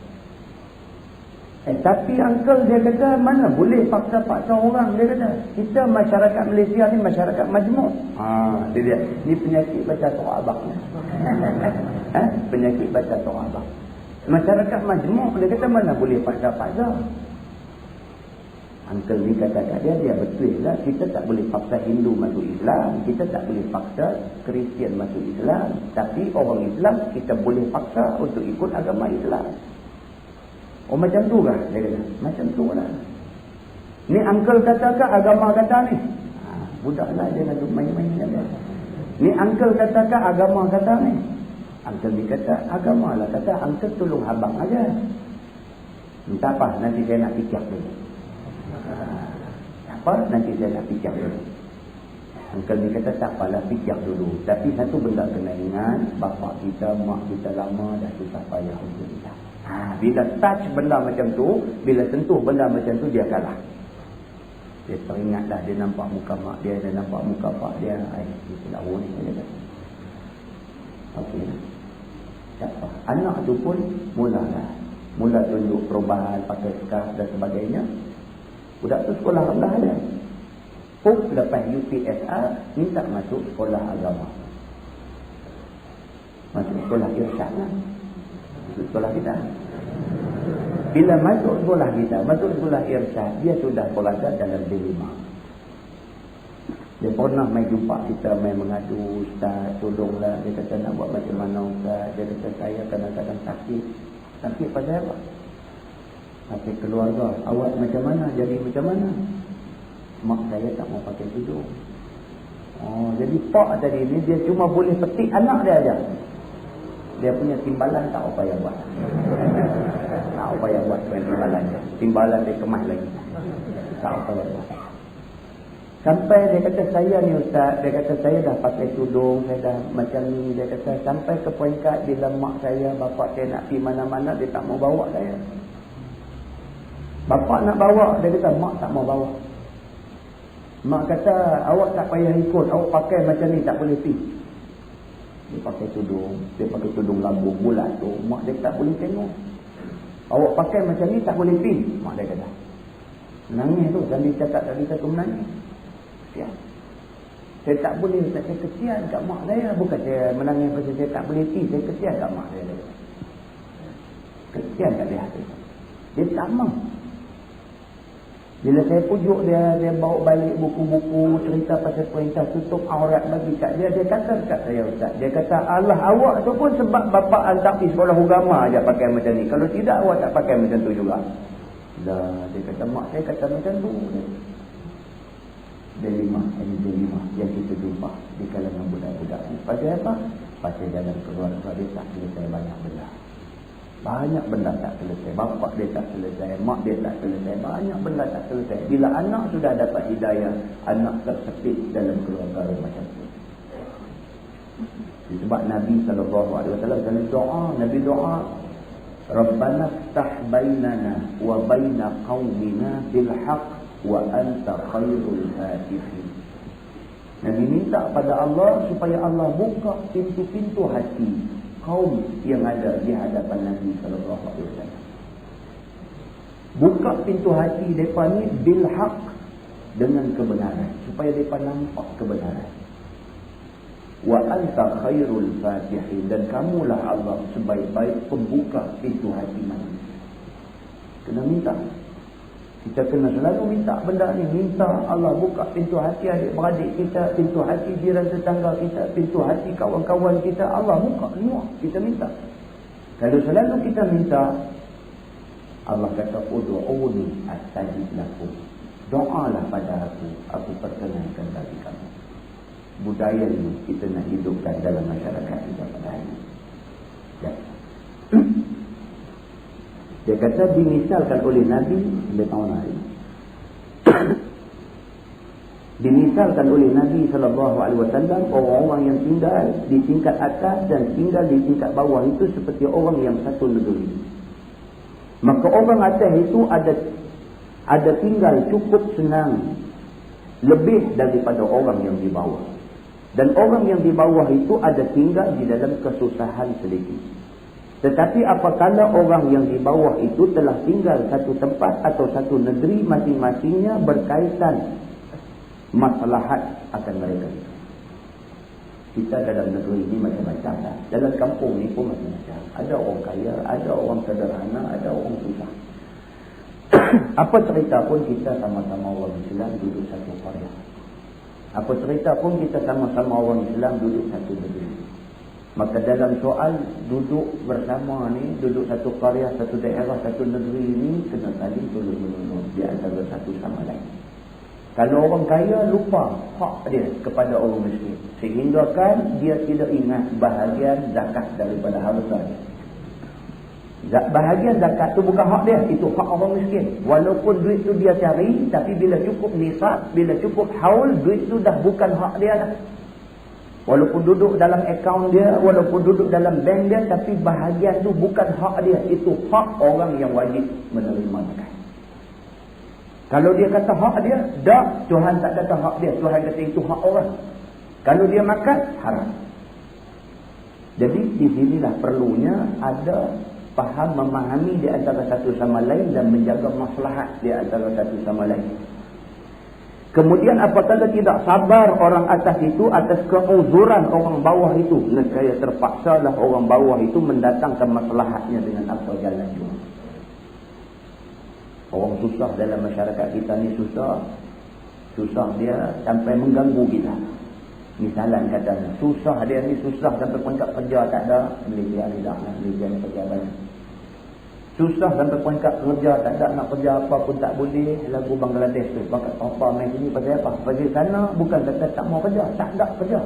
Tapi uncle dia kata mana boleh paksa-paksa orang. Dia kata kita masyarakat Malaysia ni masyarakat majmuk. Dia ni penyakit baca surah abang. Penyakit baca surah abang. Masyarakat majmuk, dia kata mana boleh paksa-paksa. Uncle ni kata kat dia betul lah. Kita tak boleh paksa Hindu masuk Islam, kita tak boleh paksa Kristian masuk Islam. Tapi orang Islam kita boleh paksa untuk ikut agama Islam. Oh macam tu kah? Dia kata macam tu lah. Ni uncle kata ke agama kata ni? Budak lah dia nak main-main dia. Ni uncle kata ke agama kata ni? Uncle dia kata agama lah. Kata uncle tolong abang aja. Entah apa, nanti saya nak fikir dulu. Apa? Nanti saya nak fikir dulu. Uncle dia kata tak apalah, fikir dulu. Tapi satu benda kena ingat, bapa kita, mak kita lama dah susah payah untuk kita. Bila touch benda macam tu, bila sentuh benda macam tu, dia kalah. Dia teringat dah, dia nampak muka mak dia, dia nampak muka pak dia. Dia selalu ni. Dia kata okey. Siapa? Anak tu pun mula tunjuk perubahan, pakai scarf dan sebagainya. Budak tu sekolah rendah dia. Lepas UPSR minta masuk sekolah agama. Masuk sekolah irsyad lah. Masuk sekolah kita. Bila masuk sekolah irsyad, dia sudah berada dalam D5. Dia pernah main jumpa kita, main mengadu, ustaz tolonglah. Dia kata nak buat macam mana ustaz. Dia kata saya kadang-kadang sakit pasal apa? Sakit keluarga. Awak macam mana, jadi macam mana? Mak saya tak mau pakai tudung. Jadi pak tadi ni dia cuma boleh petik anak dia aja. Dia punya timbalan tak apa payah buat. Tak apa payah buat timbalan dia. Timbalan dia kemas lagi. Tak apa payah buat. Sampai dia kata saya ni ustaz, dia kata saya dah pakai tudung, saya dah macam ni, dia kata sampai ke peringkat bila mak saya, bapak saya nak pergi mana-mana dia tak mau bawa saya. Bapak nak bawa, dia kata mak tak mau bawa. Mak kata awak tak payah ikut, awak pakai macam ni tak boleh pergi. Dia pakai tudung lambung bulat tu, mak dia tak boleh tengok. Awak pakai macam ni tak boleh pergi, mak dia kata. Menangis tu, dan dia cakap tadi satu menangis. Ya. Saya tak boleh, saya kesian kat mak saya. Bukan saya menangis pasal saya tak boleh pergi, saya kesian kat mak saya. Kesian kat dia. Dia tak mau. Bila saya pujuk dia bawa balik buku-buku cerita pasal perintah tutup aurat bagi kat dia, dia kata kat saya ustaz. Dia kata Allah awak tu pun sebab bapa hantar pergi sekolah agama aja pakai macam ni. Kalau tidak awak tak pakai macam tu juga. Dah, dia kata mak saya kata macam tu. Delima yang kita jumpa di kalangan budak-budak ni. Pasal apa? Pasal dalam keluarga dia tak selesai banyak benda. Banyak benda tak selesai. Bapak dia tak selesai, mak dia tak selesai. Banyak benda tak selesai. Bila anak sudah dapat hidayah, anak tersepit dalam keluarga macam tu. Sebab Nabi SAW dalam doa, Nabi doa, Rabbana ftah bainana wa baina qaumina bil haqq wa anta khairul fatihin. Nabi minta pada Allah supaya Allah buka pintu-pintu hati kaum yang ada di hadapan Nabi sallallahu alaihi wasallam. Buka pintu hati depa ni bil haq, dengan kebenaran, supaya depa nampak kebenaran. Wa anta khairul fatihin, dan kamulah Allah sebaik-baik pembuka pintu hati manusia. Kena minta. Kita kena selalu minta benda ni. Minta Allah buka pintu hati adik-beradik kita, pintu hati jiran tetangga kita, pintu hati kawan-kawan kita. Allah buka semua. Kita minta. Kalau selalu kita minta, Allah kata ud'uni astajib lakum. Doalah pada aku perkenankan bagi kamu. Budaya ini kita nak hidupkan dalam masyarakat kita pada hari ini. Ya. Dia kata dimisalkan oleh Nabi, dia tahu hari. Dimisalkan oleh Nabi SAW, orang-orang yang tinggal di tingkat atas dan tinggal di tingkat bawah itu seperti orang yang satu negeri. Maka orang atas itu ada tinggal cukup senang, lebih daripada orang yang di bawah. Dan orang yang di bawah itu ada tinggal di dalam kesusahan sedikit. Tetapi apabila orang yang di bawah itu telah tinggal satu tempat atau satu negeri, masing-masingnya berkaitan maslahat akan mereka. Kita dalam negeri ini macam-macam lah. Dalam kampung ni pun macam-macam. Ada orang kaya, ada orang sederhana, ada orang susah. Apa cerita pun kita sama-sama orang Islam duduk satu qaryah. Apa cerita pun kita sama-sama orang Islam duduk satu negeri. Maka dalam soal duduk bersama ni, duduk satu qaryah, satu daerah, satu negeri ni, kena saling tolong-menolong di antara satu sama lain. Kalau orang kaya lupa hak dia kepada orang miskin, sehingga kan dia tidak ingat bahagian zakat daripada harta dia. Bahagian zakat tu bukan hak dia, itu hak orang miskin. Walaupun duit tu dia cari, tapi bila cukup nisab, bila cukup haul, duit tu dah bukan hak dia dah. Walaupun duduk dalam akaun dia, walaupun duduk dalam bank dia, tapi bahagian tu bukan hak dia. Itu hak orang yang wajib menerima zakat. Kalau dia kata hak dia, dah, Tuhan tak kata hak dia. Tuhan kata itu hak orang. Kalau dia makan, haram. Jadi di sinilah perlunya ada faham, memahami di antara satu sama lain dan menjaga maslahat di antara satu sama lain. Kemudian apabila tidak sabar orang atas itu atas keuzuran orang bawah itu, nescaya terpaksalah orang bawah itu mendatangkan maslahatnya dengan akal jalan juga. Orang susah dalam masyarakat kita ni susah dia sampai mengganggu kita. Misalan katanya, susah dia ni susah sampai kontrak kerja tak ada, Malaysia ni dah, Malaysia ni kerja banyak. Susah sampai peringkat kerja, tak ada nak kerja apa pun tak boleh. Lagu Bangladesh tu, bakat apa main sini pasal apa? Pasal sana bukan kata tak mau kerja, tak ada kerja.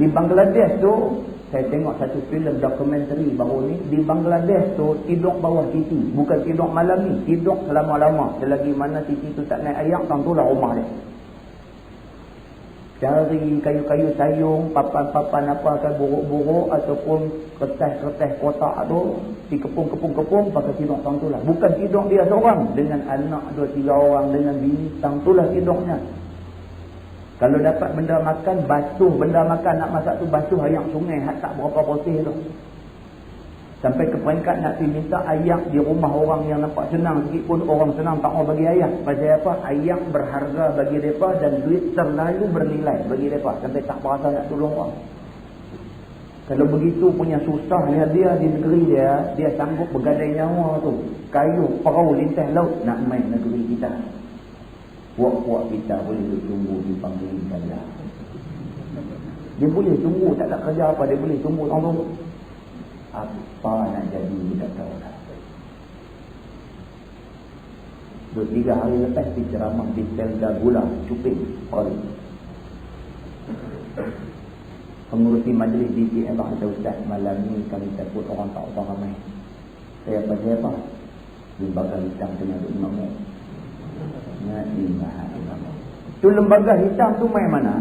Di Bangladesh tu, saya tengok satu filem dokumentari baru ni. Di Bangladesh tu, tidur bawah titi. Bukan tidur malam ni, tidur selama-lama. Selagi mana titi tu tak naik air, tentulah rumah dia. Cari kayu-kayu sayung, papan-papan apa kan, buruk-buruk ataupun kertas-kertas kotak tu, di kepung-kepung-kepung, pakai tidur tentulah. Bukan tidur dia seorang, dengan anak 2-3 orang, dengan bini, tentulah tidurnya. Kalau dapat benda makan, basuh benda makan, nak masak tu basuh air sungai, tak berapa bersih tu. Sampai ke peringkat nak pergi minta air di rumah orang yang nampak senang sikit pun, orang senang tak mau bagi air. Pasal apa? Air berharga bagi mereka dan duit terlalu bernilai bagi mereka. Sampai tak berasa nak tolong orang. Kalau begitu punya susahnya dia di negeri dia sanggup bergadai nyawa tu. Kayu, perahu, lintas laut nak main negeri kita. Puak-puak kita boleh tunggu di panggilan kerja. Dia boleh tunggu, tak ada kerja apa, dia boleh tunggu tunggu. Apa nak jadi kita tahu tak. 2-3 hari lepas di ceramah di Selda Gula, Cuping, Poli. Pengurusi majlis DCM kata, Ustaz, malam ni kami takut orang tak usah ramai. Saya apa? Lembaga hitam tengah duduk imam. Tu lembaga hitam tu main mana?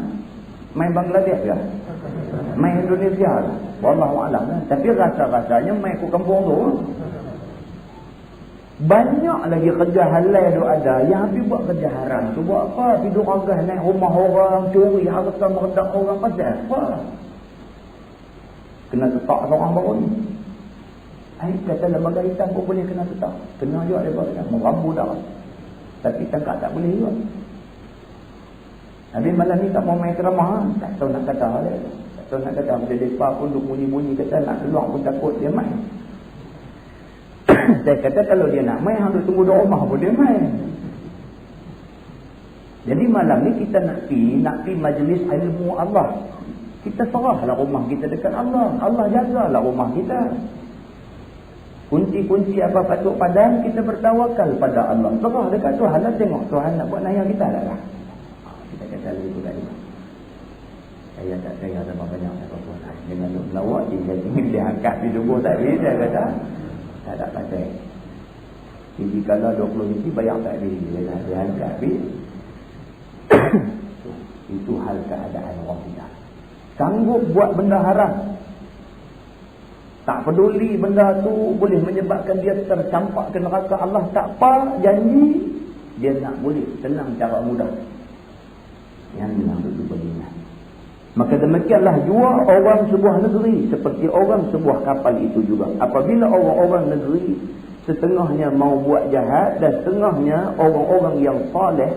Main Bangladesh ke? Main Indonesia lah. Wallahualam lah. Tapi rasa-rasanya main ke kampung tu. Banyak lagi kerja halal tu ada. Yang habis buat kerja haram tu buat apa? Tidur agah naik rumah orang, curi harta meredak orang, pasal apa? Kena tetak seorang baru ni. Kata lembaga hitam pun boleh kena tetak. Kena juga dia berkata, merambu darah. Tapi tangkap tak boleh juga. Habis malam ni tak mau main ceramah, tak tahu nak kata dia. Tak tahu nak kata. Bila mereka pun duk bunyi-bunyi kata nak keluar pun takut dia main. Saya kata kalau dia nak main, harus tunggu di rumah pun dia main. Jadi malam ni kita nak pi majlis ilmu Allah. Kita serahlah rumah kita dekat Allah. Allah jagalah rumah kita. Kunci-kunci apa patut padan, kita bertawakal pada Allah. Serah dekat Tuhan lah, tengok Tuhan nak buat naya kita lah. Kita kata lagi tu tadi. Saya tak kaya sama banyak apa-apa. Dengan nak melawak, dia angkat di tubuh tadi, dia kata, tak ada pasal. Jadi kalau 20 misi bayar tak ada. Dia angkat habis. Itu hal keadaan orang kita. Sanggup buat benda haram. Tak peduli benda tu boleh menyebabkan dia tercampak ke neraka Allah. Tak apa, janji. Dia nak boleh. Senang cara mudah. Yang nak duduk beringat. Maka demikianlah jua orang sebuah negeri. Seperti orang sebuah kapal itu juga. Apabila orang-orang negeri setengahnya mau buat jahat dan setengahnya orang-orang yang saleh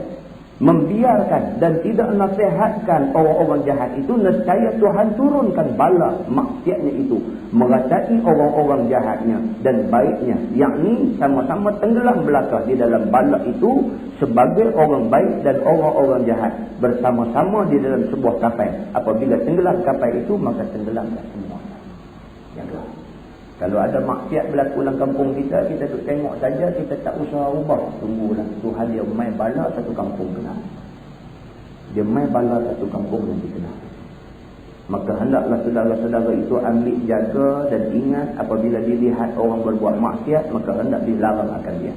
membiarkan dan tidak nasihatkan orang-orang jahat itu, nescaya Tuhan turunkan bala maksiatnya itu meratai orang-orang jahatnya dan baiknya, yakni sama-sama tenggelam belaka di dalam bala itu sebagai orang baik dan orang-orang jahat bersama-sama di dalam sebuah kapal. Apabila tenggelam kapal itu, maka tenggelamlah semua. Jaga. Kalau ada maksiat berlaku dalam kampung kita, kita duduk tengok saja, kita tak usah ubah. Tunggulah. Tuhan dia main bala satu kampung kena. Dia main bala satu kampung nanti kena. Maka hendaklah saudara-saudara itu ambil jaga dan ingat apabila dilihat orang berbuat maksiat, maka hendak dilarang akan dia.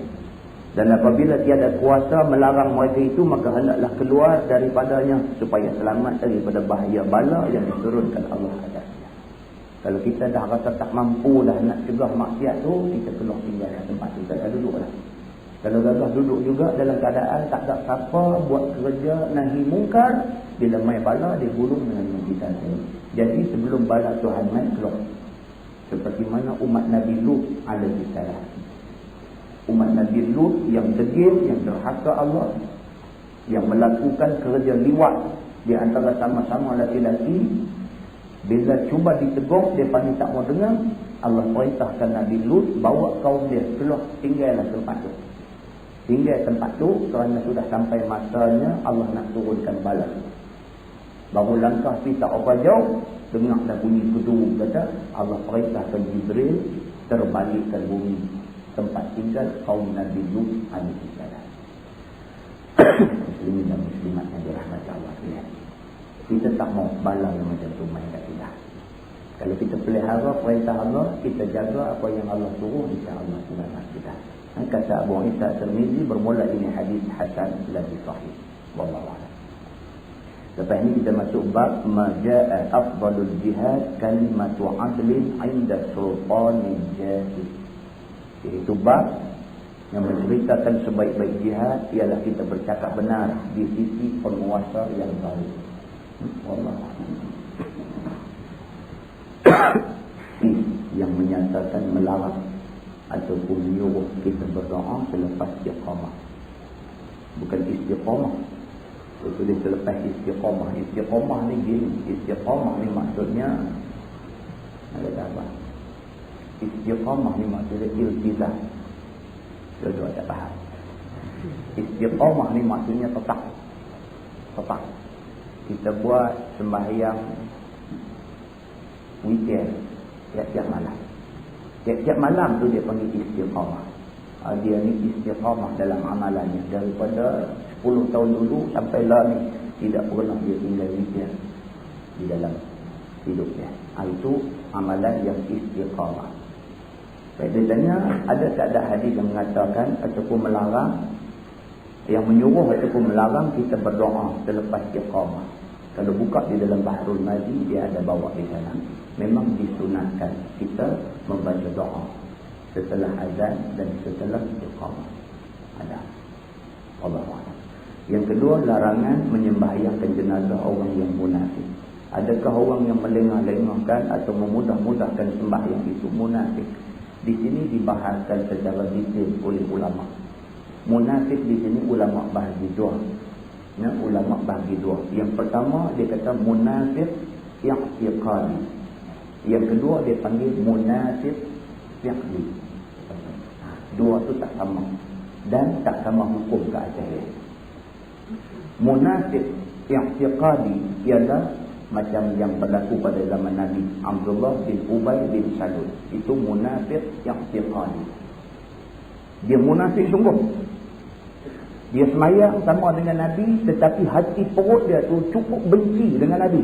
Dan apabila tiada kuasa melarang mereka itu, maka hendaklah keluar daripadanya supaya selamat daripada bahaya bala yang diturunkan Allah atas. Kalau kita dah rasa tak mampu dah nak cegah maksiat tu, kita keluar tinggalkan tempat tu. Tak duduklah. Kalau gagah duduk juga dalam keadaan tak ada siapa buat kerja nahi mungkar, bila mai bala dia gulung dengan kita ni. Jadi sebelum bala Tuhan mai keluar. Seperti mana umat Nabi Lut alaihi salam. Umat Nabi Lut yang degil, yang derhaka Allah, yang melakukan kerja liwat di antara sama-sama laki-laki. Bila cuba ditegur, dia paling tak mau dengar. Allah perintahkan Nabi Lut bawa kaum dia keluar, tinggallah tempat tu. Tinggal tempat tu kerana sudah sampai masanya Allah nak turunkan bala. Baru langkah pergi tak apa jauh, dengar dah bunyi kedua kata Allah perintahkan Jibril terbalikkan bumi tempat tinggal kaum Nabi Lut alaihi salam. Muslimin dan muslimat yang dirahmati Allah sekalian. Kita tak mau bala yang macam tu main kat kita. Kalau kita pelihara perintah Allah, kita jaga apa yang Allah suruh, insya-Allah selamat kita. Kata Abu Isa Tirmizi, bermula ini hadis hasan lagi sahih. Wallahu a'lam. Lepas ini kita masuk bab majaa afdalul jihad kalimatu adlin 'inda sultanin jahil. Itu bab yang menceritakan sebaik-baik jihad ialah kita bercakap benar di sisi penguasa yang baik. Wallahu a'lam. Yang menyatakan melarang ataupun menyuruh kita berdoa selepas istiqamah. Bukan istiqamah. Itu dia selepas istiqamah. Istiqamah ni gini. Istiqamah ni maksudnya ada apa? Istiqamah ni maksudnya iltizam. Dua-dua tak faham. Istiqamah ni maksudnya tetap. Tetap. Kita buat sembahyang weekend tiap-tiap malam. Tiap-tiap malam tu dia panggil istiqamah. Dia ni istiqamah dalam amalannya. Daripada 10 tahun dulu sampai lah ni tidak pernah dia tinggal weekend di dalam hidupnya. Itu amalan yang istiqamah. Dia tanya, ada tak ada hadis yang mengatakan ataupun melarang, yang menyuruh ataupun melarang kita berdoa selepas istiqamah. Kalau buka di dalam Bahrul Mazi, dia ada bawa di sana. Memang disunatkan kita membaca doa setelah azan dan setelah istiqamah. Ada. Allahuakbar. Yang kedua, larangan menyembahyangkan jenazah orang yang munafik. Adakah orang yang melengah-lengahkan atau memudah-mudahkan sembahyang itu munafik? Di sini dibahaskan secara detail oleh ulama. Munafik di sini ulama bahagi dua. Ya, ulama bahagi dua. Yang pertama dia kata munafik i'tiqadi. Yang kedua dia panggil munafik fi'li. Dua tu tak sama dan tak sama hukum ke atas. Munafik i'tiqadi ialah macam yang berlaku pada zaman Nabi Abdullah bin Ubay bin Salul. Itu munafik i'tiqadi. Dia munafik sungguh. Dia semayang sama dengan Nabi, tetapi hati perut dia tu cukup benci dengan Nabi.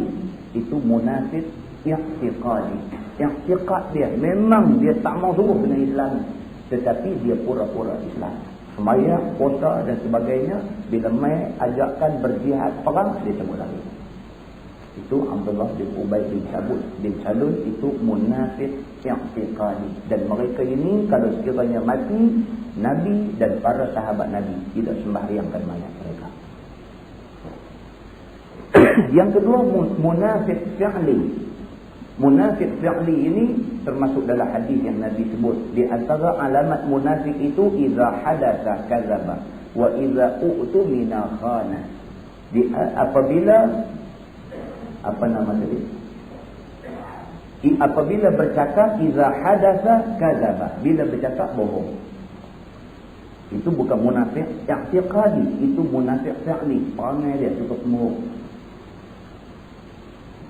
Itu munafik i'tiqadi. I'tiqad dia memang dia tak mau sungguh dengan Islam, tetapi dia pura-pura Islam. Semayang, puasa dan sebagainya. Bila mai ajakkan berjihad perang, dia semua lagi. Itu Abdullah bin Ubay bin Salul. Itu munafik i'tiqadi. Dan mereka ini kalau sekiranya mati, Nabi dan para sahabat Nabi tidak sembahyangkan mayat mereka. Yang kedua, munafik fi'li. Munafik fi'li ini termasuk dalam hadis yang Nabi sebut. Di antara alamat munafik itu idza hadatsa kadzaba wa idza u'tumina khana. Apabila apabila bercakap idza hadatsa kadzaba, bila bercakap bohong. Itu bukan munafik i'tiqadi, itu munafik fi'li. Perangai dia cukup bohong.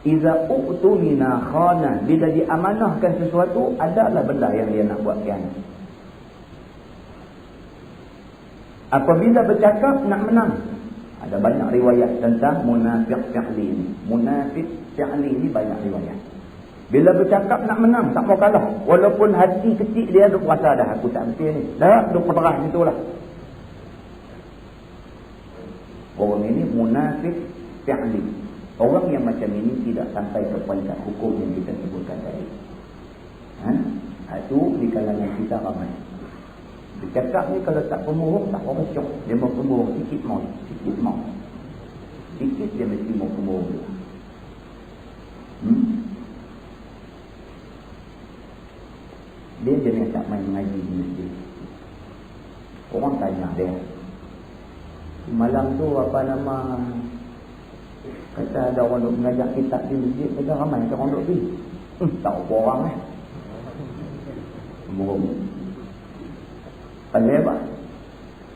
Iza u'tumina khana, bila diamanahkan sesuatu, adalah benda yang dia nak buat khianat. Apabila bercakap nak menang. Ada banyak riwayat tentang munafik fi'li ini. Munafik fi'li ini banyak riwayat. Bila bercakap nak menang, tak mau kalah. Walaupun hati kecil dia duk rasa dah aku tak betul ni. Dah duk perang itulah. Orang ini munafik fi'li. Orang yang macam ini tidak sampai ke peringkat hukum yang kita sebutkan tadi. Itu di kalangan kita ramai. Bercakap ni kalau tak pembohong, tak orang syok. Dia mau pembohong, sikit mau. Sikit dia mesti mau pembohong. Dia jenis tak main mengaji di masjid. Orang tanya dia, malam tu apa nama, kata ada orang duk mengajar kitab di masjid, kata ramai orang duk pergi. Tahu apa orang bohong. Pandai apa?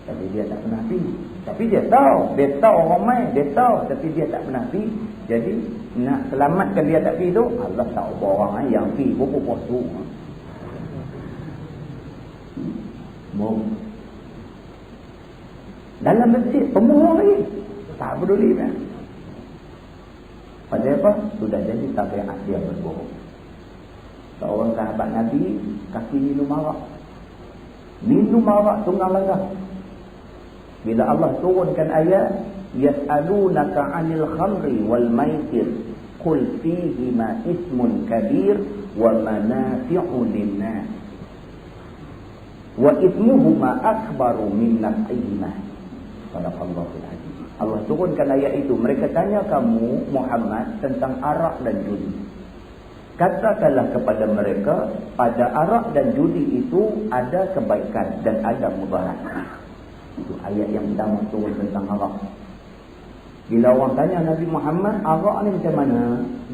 Tapi dia tak pernah pergi. Tapi dia tahu orang main, dia tahu, tapi dia tak pernah pergi. Jadi nak selamatkan dia tak pergi tu, Allah tahu apa orang yang pergi, pokok-pokok tu. Bohong. Dalam masjid pembohong lagi. Tak peduli kan. Pasal apa? Sudah jadi tabiat dia berbohong. Seorang sahabat Nabi kaki minum arak. Minum arak tunggang langgang. Bila Allah turunkan ayat yas'alunaka 'anil khamri wal maisir qul fihima ismun kabir wa manafi'u lin-nas wa ithmuhuma akbaru min naf'ihima. Sadaqallahul azim. Allah turunkan ayat itu. Mereka tanya kamu Muhammad tentang arak dan judi. Katakanlah kepada mereka, pada arak dan judi itu ada kebaikan dan ada mudarat. Itu ayat yang pertama turun tentang arak. Bila orang tanya Nabi Muhammad, arak ni macam mana?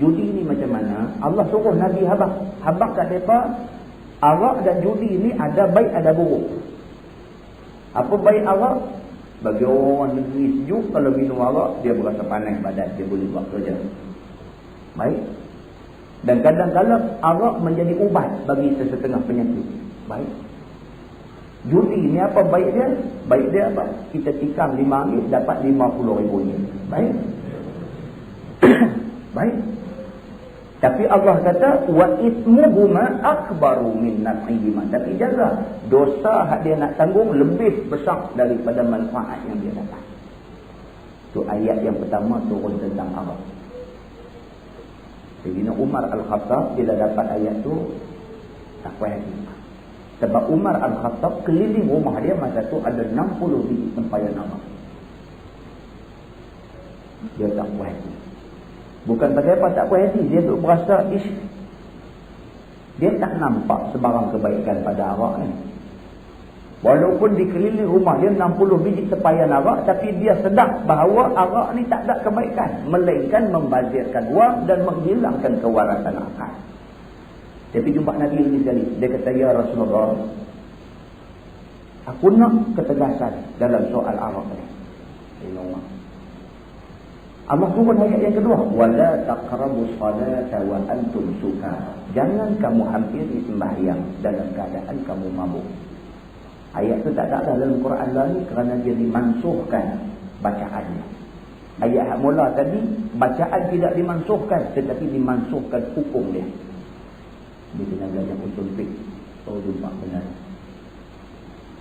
Judi ni macam mana? Allah suruh Nabi habaq kat mereka, arak dan judi ni ada baik ada buruk. Apa baik arak? Bagi orang negeri sejuk, kalau minum arak, dia berasa panas badan, dia boleh buat kerja. Baik. Dan kadang-kadang arak menjadi ubat bagi sesetengah penyakit. Baik. Judi ni apa baik dia? Baik dia apa? Kita tikam RM5 dapat RM50,000. Baik. Baik. Tapi Allah kata wa ismuhuma akbaru min naf'ihima. Tapi jaga, dosa hak dia nak tanggung lebih besar daripada manfaat yang dia dapat. Itu ayat yang pertama turun tentang arak. Sayyidina Umar Al-Khattab bila dapat ayat tu tak puas hati. Sebab Umar Al-Khattab keliling rumah dia masa tu ada 60 biji tempayan arak. Dia tak puas hati. Bukan pasal apa tak puas hati, dia tu berasa dia tak nampak sebarang kebaikan pada arak ni. Walaupun dikeliling rumah dia 60 biji tempayan arak, tapi dia sedar bahawa arak ni tak ada kebaikan, melainkan membazirkan wang dan menghilangkan kewarasan akal. Tapi jumpa Nabi lagi sekali, dia kata, ya Rasulullah, aku nak ketegasan dalam soal arak ni. Allah turun ayat yang kedua, wala taqrabus salata wa antum sukara. Jangan kamu hampiri sembahyang dalam keadaan kamu mabuk. Ayat itu tak ada dalam Quran lagi kerana dia dimansuhkan bacaannya. Ayat yang mula tadi, bacaan tidak dimansuhkan, tetapi dimansuhkan hukum dia. Dia kena belajar usul fiqh. Oh, jumpa benar.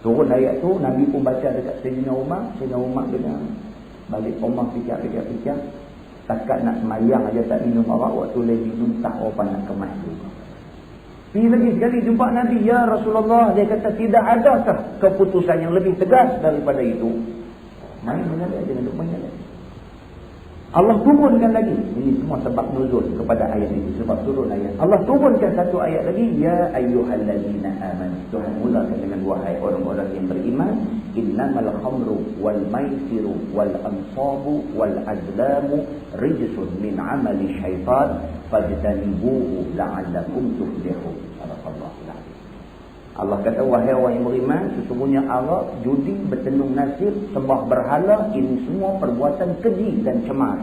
Turun ayat tu, Nabi pun baca dekat Sayyidina Umar. Sayyidina Umar kena balik rumah fikir. Takat nak semayang aja tak minum arak, waktu lagi minum tak apa nak kemas juga. Pergi lagi sekali jumpa Nabi, ya Rasulullah, dia kata tidak adakah keputusan yang lebih tegas daripada itu. Main dengan dia, jangan duk main dengan dia. Allah turunkan lagi. Ini semua sebab nuzul kepada ayat ini, sebab turun ayat. Allah turunkan satu ayat lagi, ya ayyuhallazina amanu. Tuhan mulakan dengan wahai orang-orang yang beriman, innamal khamru wal maisiru wal ansabu wal azlamu rijsun min amali syaitan fajtanibuhu la'allakum tuflihun. Allah kata, wahai orang yang beriman, sesungguhnya arak, judi, bertenung nasib, sembah berhala, ini semua perbuatan keji dan cemar.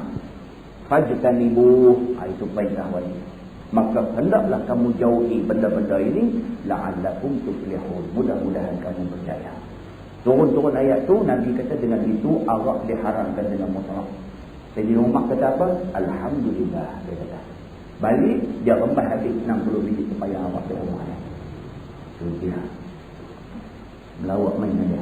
Fajtanibuh, itu perintah wajib. Maka hendaklah kamu jauhi benda-benda ini, la'allakum tuflihun. Mudah-mudahan kamu berjaya. Turun-turun ayat tu, Nabi kata dengan itu arak diharamkan dengan mutlak. Jadi Umar kata apa? Alhamdulillah, dia kata. Balik, dia rembah habis 60 biji supaya arak di rumahnya. Dia melawak main dia.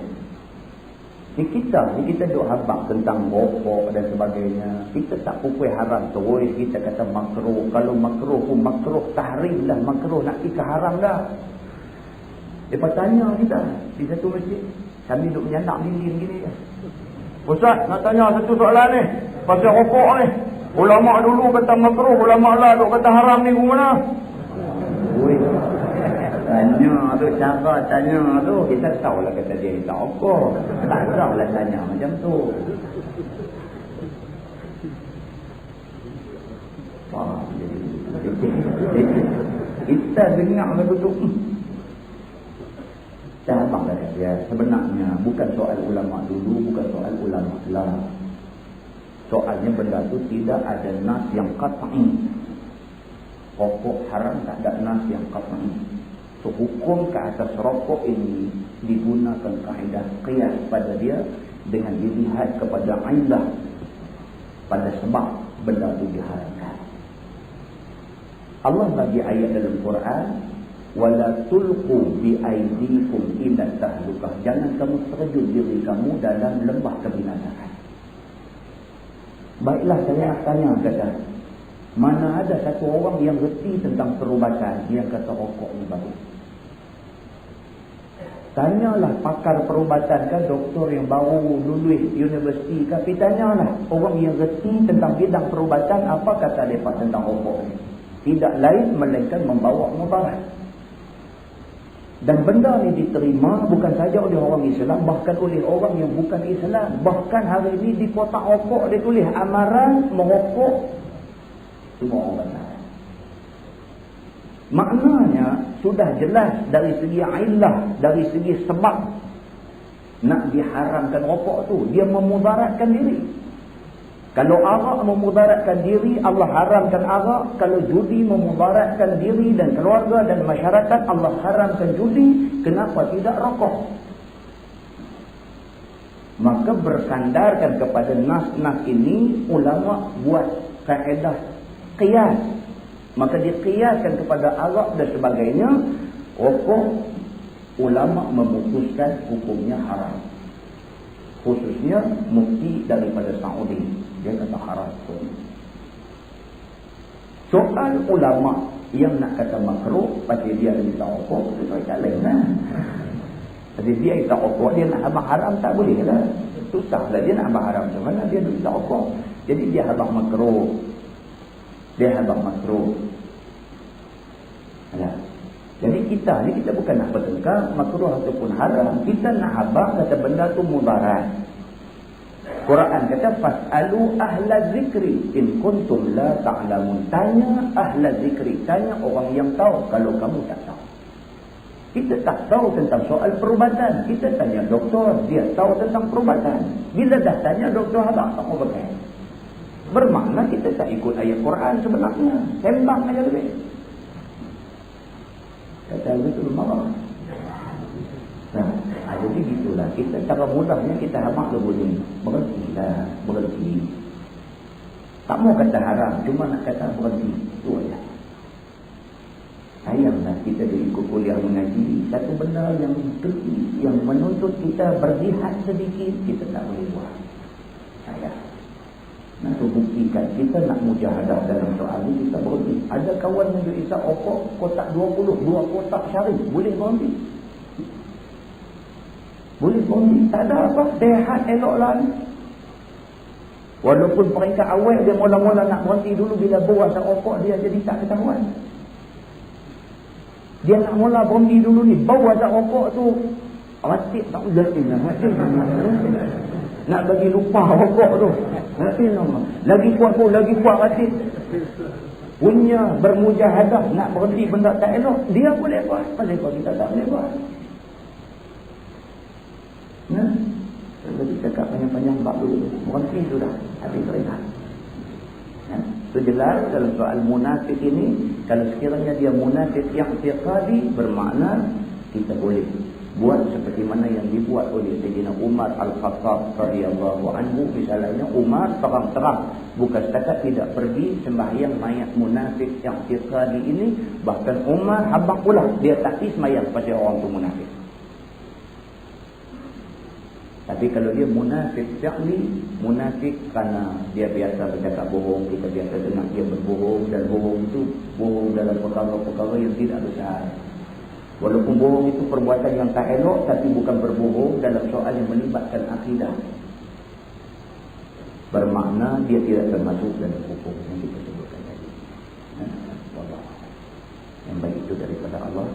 Ni kita duk habaq tentang rokok dan sebagainya. Kita tak pukul haram terus, kita kata makruh. Kalau makruh pun makruh tahrim lah, makruh nak pergi ke haram dah. Lepas tanya kita di satu masjid, kami duk menyandak dinding gini je. Ustaz, nak tanya satu soalan ni pasal rokok ni. Ulama dulu kata makruh, ulama lah duk kata haram ni mana? Oi. Tanya tu, siapa tanya tu, kita tahulah kata dia tak apa. Tak tahulah tanya macam tu. Wah, kita dengar lagu tu. Abang kata dia, sebenarnya bukan soal ulama dulu, bukan soal ulama lah. Soalnya benda tu tidak ada nas yang qat'i. Rokok haram tak ada nas yang qat'i. So, hukum ke atas rokok ini digunakan kaedah qiyas pada dia dengan dilihat kepada illah, pada sebab benda itu diharamkan. Allah bagi ayat dalam Quran, wala tulqu bi aydikum ila tahlukah, jangan kamu terjun diri kamu dalam lembah kebinasaan. Baiklah, saya nak tanya, kata, mana ada satu orang yang reti tentang perubatan yang kata rokok ni bagus? Tanyalah pakar perubatan kan, doktor yang baru lulus universiti, tapi tanyalah orang yang reti tentang bidang perubatan apa kata mereka tentang rokok ni. Tidak lain melainkan membawa mudarat. Dan benda ni diterima bukan saja oleh orang Islam, bahkan oleh orang yang bukan Islam. Bahkan hari ini di kotak rokok dia tulis amaran merokok semua orang benar. Maknanya sudah jelas dari segi illah, dari segi sebab nak diharamkan rokok tu, dia memudaratkan diri. Kalau arak memudaratkan diri, Allah haramkan arak. Kalau judi memudaratkan diri dan keluarga dan masyarakat, Allah haramkan judi. Kenapa tidak rokok? Maka bersandarkan kepada nas-nas ini, ulama buat kaedah qiyas. Maka diqiyaskan kepada arak dan sebagainya. Rokok, ulama memutuskan hukumnya haram. Khususnya mufti daripada Saudi, dia kata haram. Soal ulama yang nak kata makruh, pasti dia ada minta rokok, itu tak lain lah. Jadi dia minta rokok, dia nak abang haram tak boleh lah. Susah lah dia nak abang haram. Macam mana dia minta rokok? Jadi dia abang makruh. Dia abang makruh. Ya. Jadi kita ni, kita bukan nak bertengkar makruh ataupun haram. Kita nak habaq kata benda tu mudarat. Quran kata fasalu ahla zikri in kuntum la ta'lamun. Tanya ahla zikri, tanya orang yang tahu kalau kamu tak tahu. Kita tak tahu tentang soal perubatan, kita tanya doktor, dia tahu tentang perubatan. Bila dah tanya doktor habaq tak mau pakai. Bermakna kita tak ikut ayat Quran sebenarnya. Sembang aja lebih. Kata betul marah. Nah, jadi gitulah. Kita cara mudahnya kita habaq le boleh. Berhentilah, berhenti. Tak mau kata haram, cuma nak kata berhenti. Itu aja. Sayanglah kita ikut kuliah mengaji, satu benda yang tricky, yang menuntut kita berjihad sedikit, kita tak boleh buat. Sayang. Nak buktikan kita nak mujahadah dalam soal ini, kita berhenti. Ada kawan yang isap rokok kotak 20, 2 kotak syarif, boleh berhenti? Boleh berhenti, tak ada apa, sehat eloklah ni. Walaupun peringkat awal dia mula-mula nak berhenti dulu, bila bawa asap rokok dia jadi tak ketahuan. Dia nak mula berhenti dulu ni, bawa asap rokok tu ratib tak boleh nak bagi lupa rokok tu. Lagi kuat ratib. Punya bermujahadah nak berhenti benda tak elok, dia boleh buat. Kenapa kita tak boleh buat? Nah, jadi cakap panjang-panjang bab dulu. Berhenti sudah, habis rehat. Itu jelas dalam soal munafik ini. Kalau sekiranya dia munafik yang i'tiqadi, bermakna kita boleh buat seperti mana yang dibuat oleh Sayyidina Umar Al-Khattab radhiyallahu anhu. Misalnya Umar terang-terang bukan setakat tidak pergi sembahyang mayat munafik yang i'tiqadi ini, bahkan Umar habaq pula dia tak pergi sembahyang pada orang tu munafik. Tapi kalau dia munafik fi'li, munafik kerana dia biasa bercakap bohong, kita biasa dengar dia berbohong, dan bohong itu bohong dalam perkara-perkara yang tidak besar. Walaupun bohong itu perbuatan yang tak elok, tapi bukan berbohong dalam soal yang melibatkan akidah. Bermakna dia tidak termasuk dalam hukum yang kita sebutkan tadi. Yang baik itu daripada Allah.